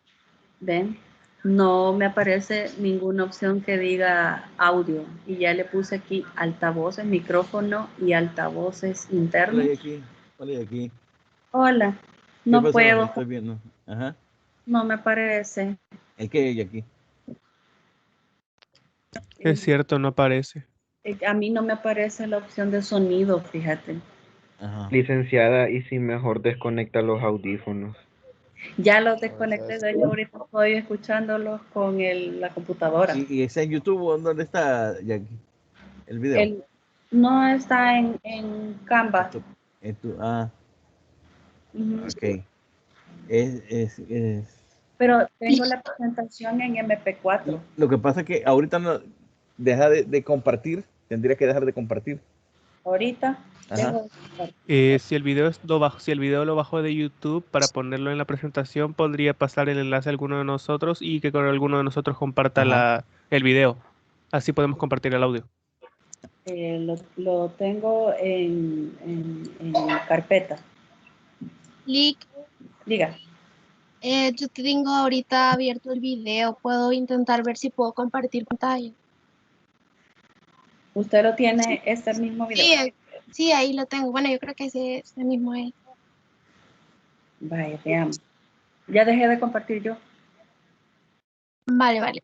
ven, no me aparece ninguna opción que diga audio y ya le puse aquí altavoces, micrófono y altavoces internos.
Hola, Jackie. Hola, Jackie.
Hola,
¿Qué
no
pasó?
puedo,
Estoy viendo. Ajá.
no me aparece.
¿El qué, Jackie?
Es cierto, no aparece.
A mí no me aparece la opción de sonido, fíjate.
Ajá.
Licenciada, ¿y si mejor desconecta los audífonos?
Ya los
No,
desconecté,
¿sabes
de hecho
qué?
ahorita estoy escuchándolos con la computadora.
¿Y ese en YouTube dónde está, Jackie? El video.
No está en Canva.
Ah,
Ujú.
ok.
Pero tengo la presentación en MP4.
Lo que pasa es que ahorita no deja de compartir, tendría que dejar de compartir.
Ahorita
Ajá.
tengo.
Si el video si el video lo bajo de YouTube para ponerlo en la presentación, podría pasar el enlace a alguno de nosotros y que con alguno de nosotros comparta
Ajá.
el video. Así podemos compartir el audio.
Lo tengo en carpeta.
Lick,
Diga.
yo tengo ahorita abierto el video. Puedo intentar ver si puedo compartir pantalla.
¿Usted lo tiene este mismo video?
Sí, sí, ahí lo tengo. Bueno, yo creo que ese mismo es.
Vaya, veamos. Ya dejé de compartir yo.
Vale, vale.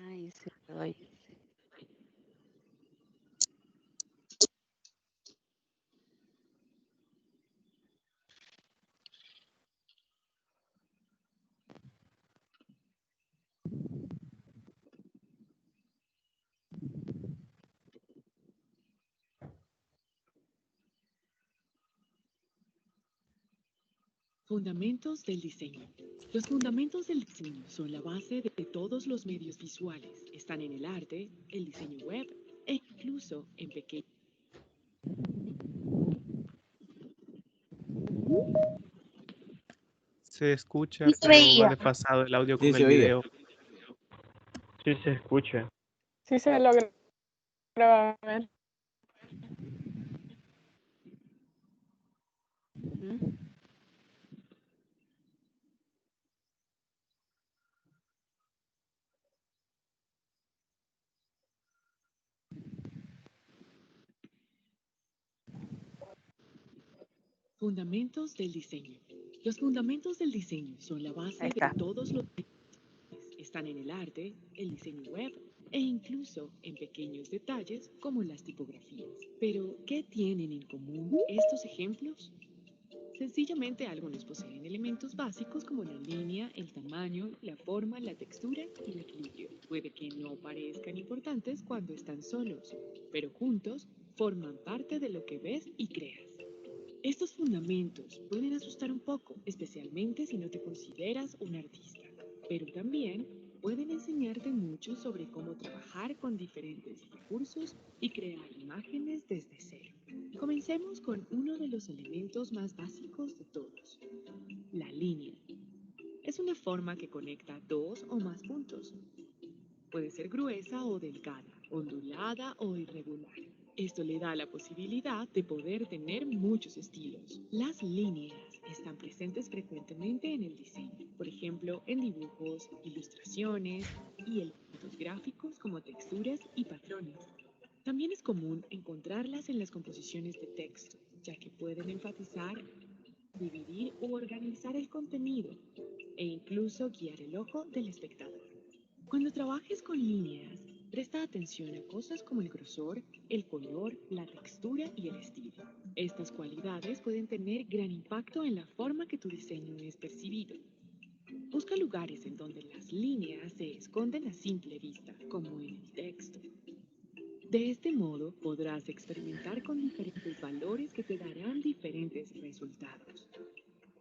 Ay, se doy.
Fundamentos del diseño. Los fundamentos del diseño son la base de todos los medios visuales. Están en el arte, el diseño web e incluso en pequeños.
Se escucha,
Sí se
pero va
veía.
desfasado el audio
Sí,
con
se
el
oye.
video.
Sí se escucha.
Sí se logra ver.
Ujú.
Fundamentos del diseño. Los fundamentos del diseño son la base
Ahí
de
está.
todos los medios. Están en el arte, el diseño web e incluso en pequeños detalles como las tipografías. Pero, ¿qué tienen en común estos ejemplos? Sencillamente algunos poseen elementos básicos como la línea, el tamaño, la forma, la textura y el equilibrio. Puede que no parezcan importantes cuando están solos, pero juntos forman parte de lo que ves y creas. Estos fundamentos pueden asustar un poco, especialmente si no te consideras un artista, pero también pueden enseñarte mucho sobre cómo trabajar con diferentes recursos y crear imágenes desde cero. Comencemos con uno de los elementos más básicos de todos, la línea. Es una forma que conecta dos o más puntos. Puede ser gruesa o delgada, ondulada o irregular. Esto le da la posibilidad de poder tener muchos estilos. Las líneas están presentes frecuentemente en el diseño, por ejemplo, en dibujos, ilustraciones y elementos gráficos como texturas y patrones. También es común encontrarlas en las composiciones de texto, ya que pueden enfatizar, dividir u organizar el contenido e incluso guiar el ojo del espectador. Cuando trabajes con líneas, presta atención a cosas como el grosor, el color, la textura y el estilo. Estas cualidades pueden tener gran impacto en la forma que tu diseño es percibido. Busca lugares en donde las líneas se esconden a simple vista, como en el texto. De este modo podrás experimentar con diferentes valores que te darán diferentes resultados.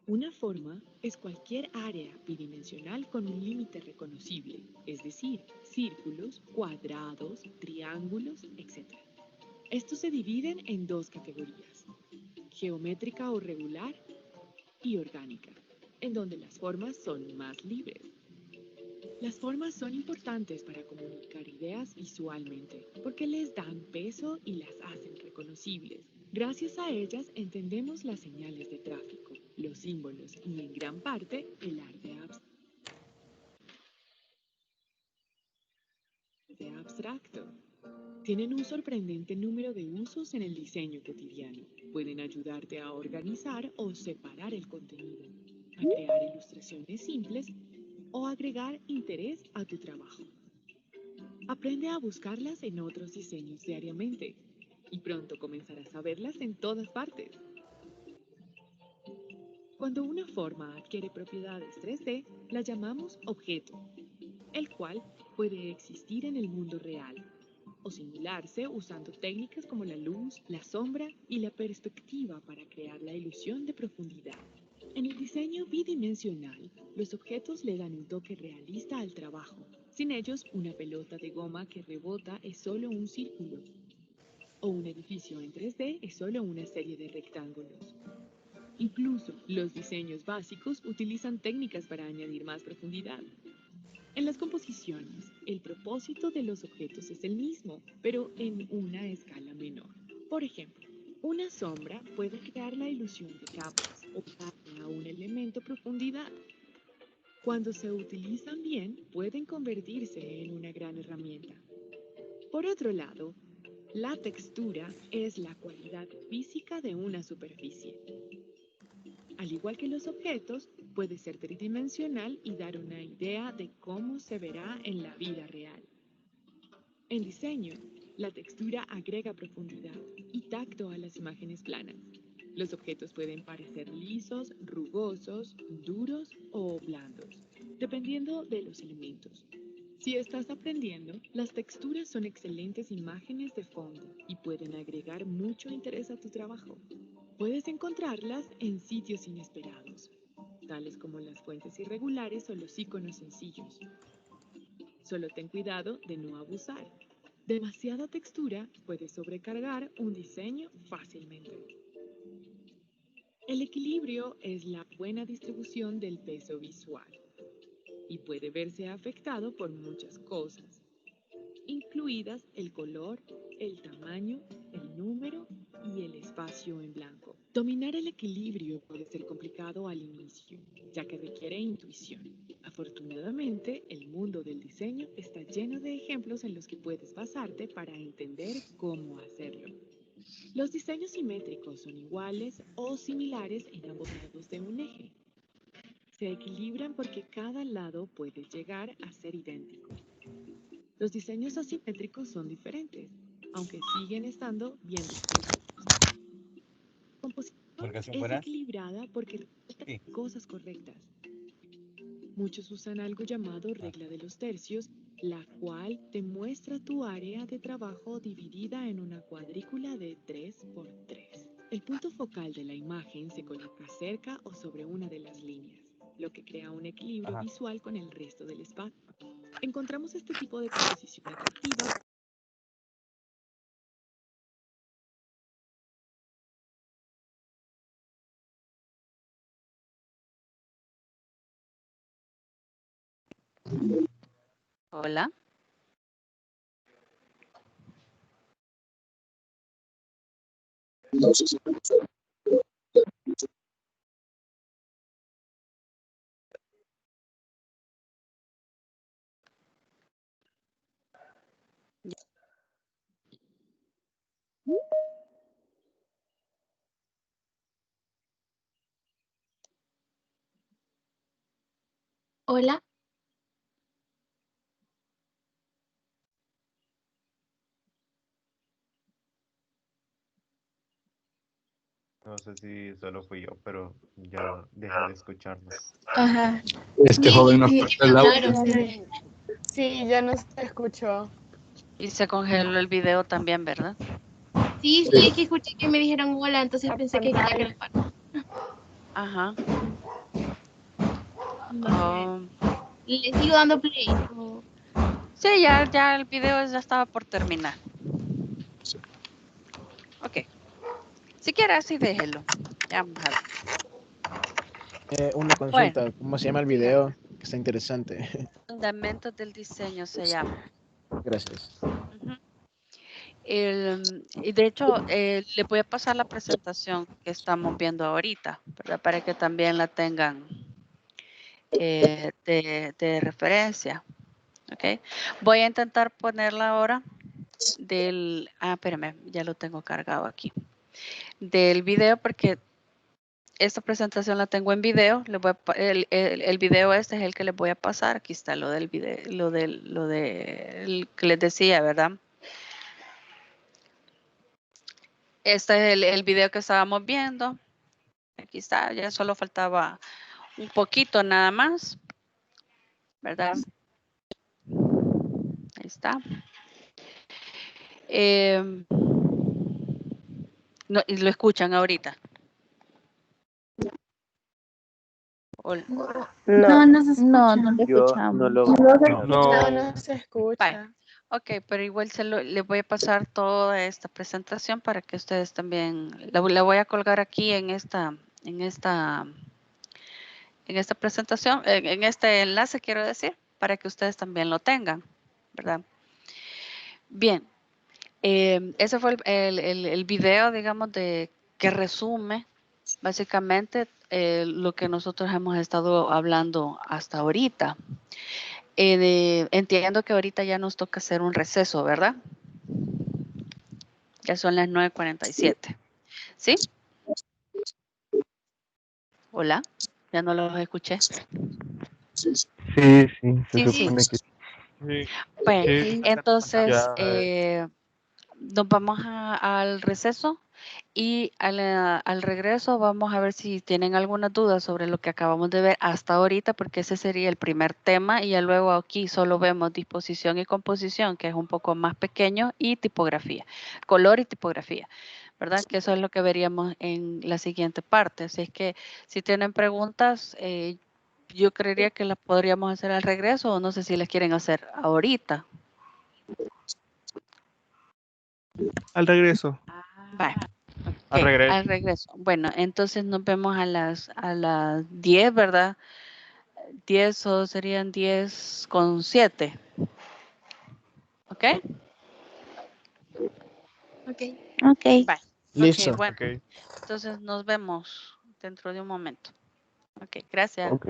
Una forma es cualquier área bidimensional con un límite reconocible, es decir, círculos, cuadrados, triángulos, etc. Estos se dividen en dos categorías, geométrica o regular y orgánica, en donde las formas son más libres. Las formas son importantes para comunicar ideas visualmente, porque les dan peso y las hacen reconocibles. Gracias a ellas entendemos las señales de tráfico, los símbolos y en gran parte el arte abstracto. Tienen un sorprendente número de usos en el diseño cotidiano. Pueden ayudarte a organizar o separar el contenido, a crear ilustraciones simples o agregar interés a tu trabajo. Aprende a buscarlas en otros diseños diariamente y pronto comenzarás a verlas en todas partes. Cuando una forma adquiere propiedades 3D, la llamamos objeto, el cual puede existir en el mundo real o simularse usando técnicas como la luz, la sombra y la perspectiva para crear la ilusión de profundidad. En el diseño bidimensional, los objetos le dan un toque realista al trabajo. Sin ellos, una pelota de goma que rebota es solo un círculo, o un edificio en 3D es solo una serie de rectángulos. Incluso los diseños básicos utilizan técnicas para añadir más profundidad. En las composiciones, el propósito de los objetos es el mismo, pero en una escala menor. Por ejemplo, una sombra puede crear la ilusión de capas o darle a un elemento profundidad. Cuando se utilizan bien, pueden convertirse en una gran herramienta. Por otro lado, la textura es la cualidad física de una superficie. Al igual que los objetos, puede ser tridimensional y dar una idea de cómo se verá en la vida real. En diseño, la textura agrega profundidad y tacto a las imágenes planas. Los objetos pueden parecer lisos, rugosos, duros o blandos, dependiendo de los elementos. Si estás aprendiendo, las texturas son excelentes imágenes de fondo y pueden agregar mucho interés a tu trabajo. Puedes encontrarlas en sitios inesperados, tales como las fuentes irregulares o los iconos sencillos. Solo ten cuidado de no abusar. Demasiada textura puede sobrecargar un diseño fácilmente. El equilibrio es la buena distribución del peso visual y puede verse afectado por muchas cosas, incluidas el color, el tamaño, el número y el espacio en blanco. Dominar el equilibrio puede ser complicado al inicio, ya que requiere intuición. Afortunadamente, el mundo del diseño está lleno de ejemplos en los que puedes basarte para entender cómo hacerlo. Los diseños simétricos son iguales o similares en ambos lados de un eje. Se equilibran porque cada lado puede llegar a ser idéntico. Los diseños asimétricos son diferentes, aunque siguen estando bien distribuidos. La composición es equilibrada porque resultan cosas correctas. Muchos usan algo llamado regla de los tercios, la cual te muestra tu área de trabajo dividida en una cuadrícula de 3 por 3. El punto focal de la imagen se coloca cerca o sobre una de las líneas, lo que crea un equilibrio visual con el resto del espacio. Encontramos este tipo de composición atractiva.
Hola.
Hola.
No sé si solo fui yo, pero ya dejé de escucharnos.
Ajá.
Este joven no escucha el audio.
Claro, sí.
Sí, ya no se escuchó.
Y se congeló el video también, ¿verdad?
Sí, sí, que escuché que me dijeron hola, entonces pensé que quería grabar.
Ajá.
Entonces, le sigo dando play.
Sí, ya el video ya estaba por terminar. Ok. Si quiere así déjelo. Ya vamos a ver.
Una consulta, ¿cómo se llama el video? Que está interesante.
Fundamentos del diseño se llama.
Gracias.
Y de hecho, le voy a pasar la presentación que estamos viendo ahorita, ¿verdad? Para que también la tengan de referencia. ¿Ok? Voy a intentar ponerla ahora espérame, ya lo tengo cargado aquí. Del video, porque esta presentación la tengo en video. El video este es el que les voy a pasar. Aquí está lo del video, lo del que les decía, ¿verdad? Este es el video que estábamos viendo. Aquí está, ya solo faltaba un poquito nada más, ¿verdad? Ahí está. No, y lo escuchan ahorita. Hola.
No se escucha.
No te escuchamos.
No se escucha.
Bye. Ok, pero igual les voy a pasar toda esta presentación para que ustedes también, la voy a colgar aquí en esta presentación, en este enlace quiero decir, para que ustedes también lo tengan, ¿verdad? Bien, ese fue el video, digamos, que resume básicamente lo que nosotros hemos estado hablando hasta ahorita. Entiendo que ahorita ya nos toca hacer un receso, ¿verdad? Ya son las 9:47. ¿Sí? Hola, ya no los escuché.
Sí, se
Sí.
supone que
Bueno,
sí.
entonces
Ya.
nos vamos al receso y al regreso vamos a ver si tienen alguna duda sobre lo que acabamos de ver hasta ahorita, porque ese sería el primer tema y ya luego aquí solo vemos disposición y composición, que es un poco más pequeño, y tipografía, color y tipografía, ¿verdad? Que eso es lo que veríamos en la siguiente parte. Así es que si tienen preguntas, yo creería que las podríamos hacer al regreso o no sé si las quieren hacer ahorita.
Al regreso.
Bye.
Al
Ok,
regreso.
al regreso. Bueno, entonces nos vemos a las 10, ¿verdad? 10 o serían 10:07. ¿Ok?
Ok.
Bye.
Listo.
Ok, bueno. Entonces nos vemos dentro de un momento. Ok, gracias.
Ok.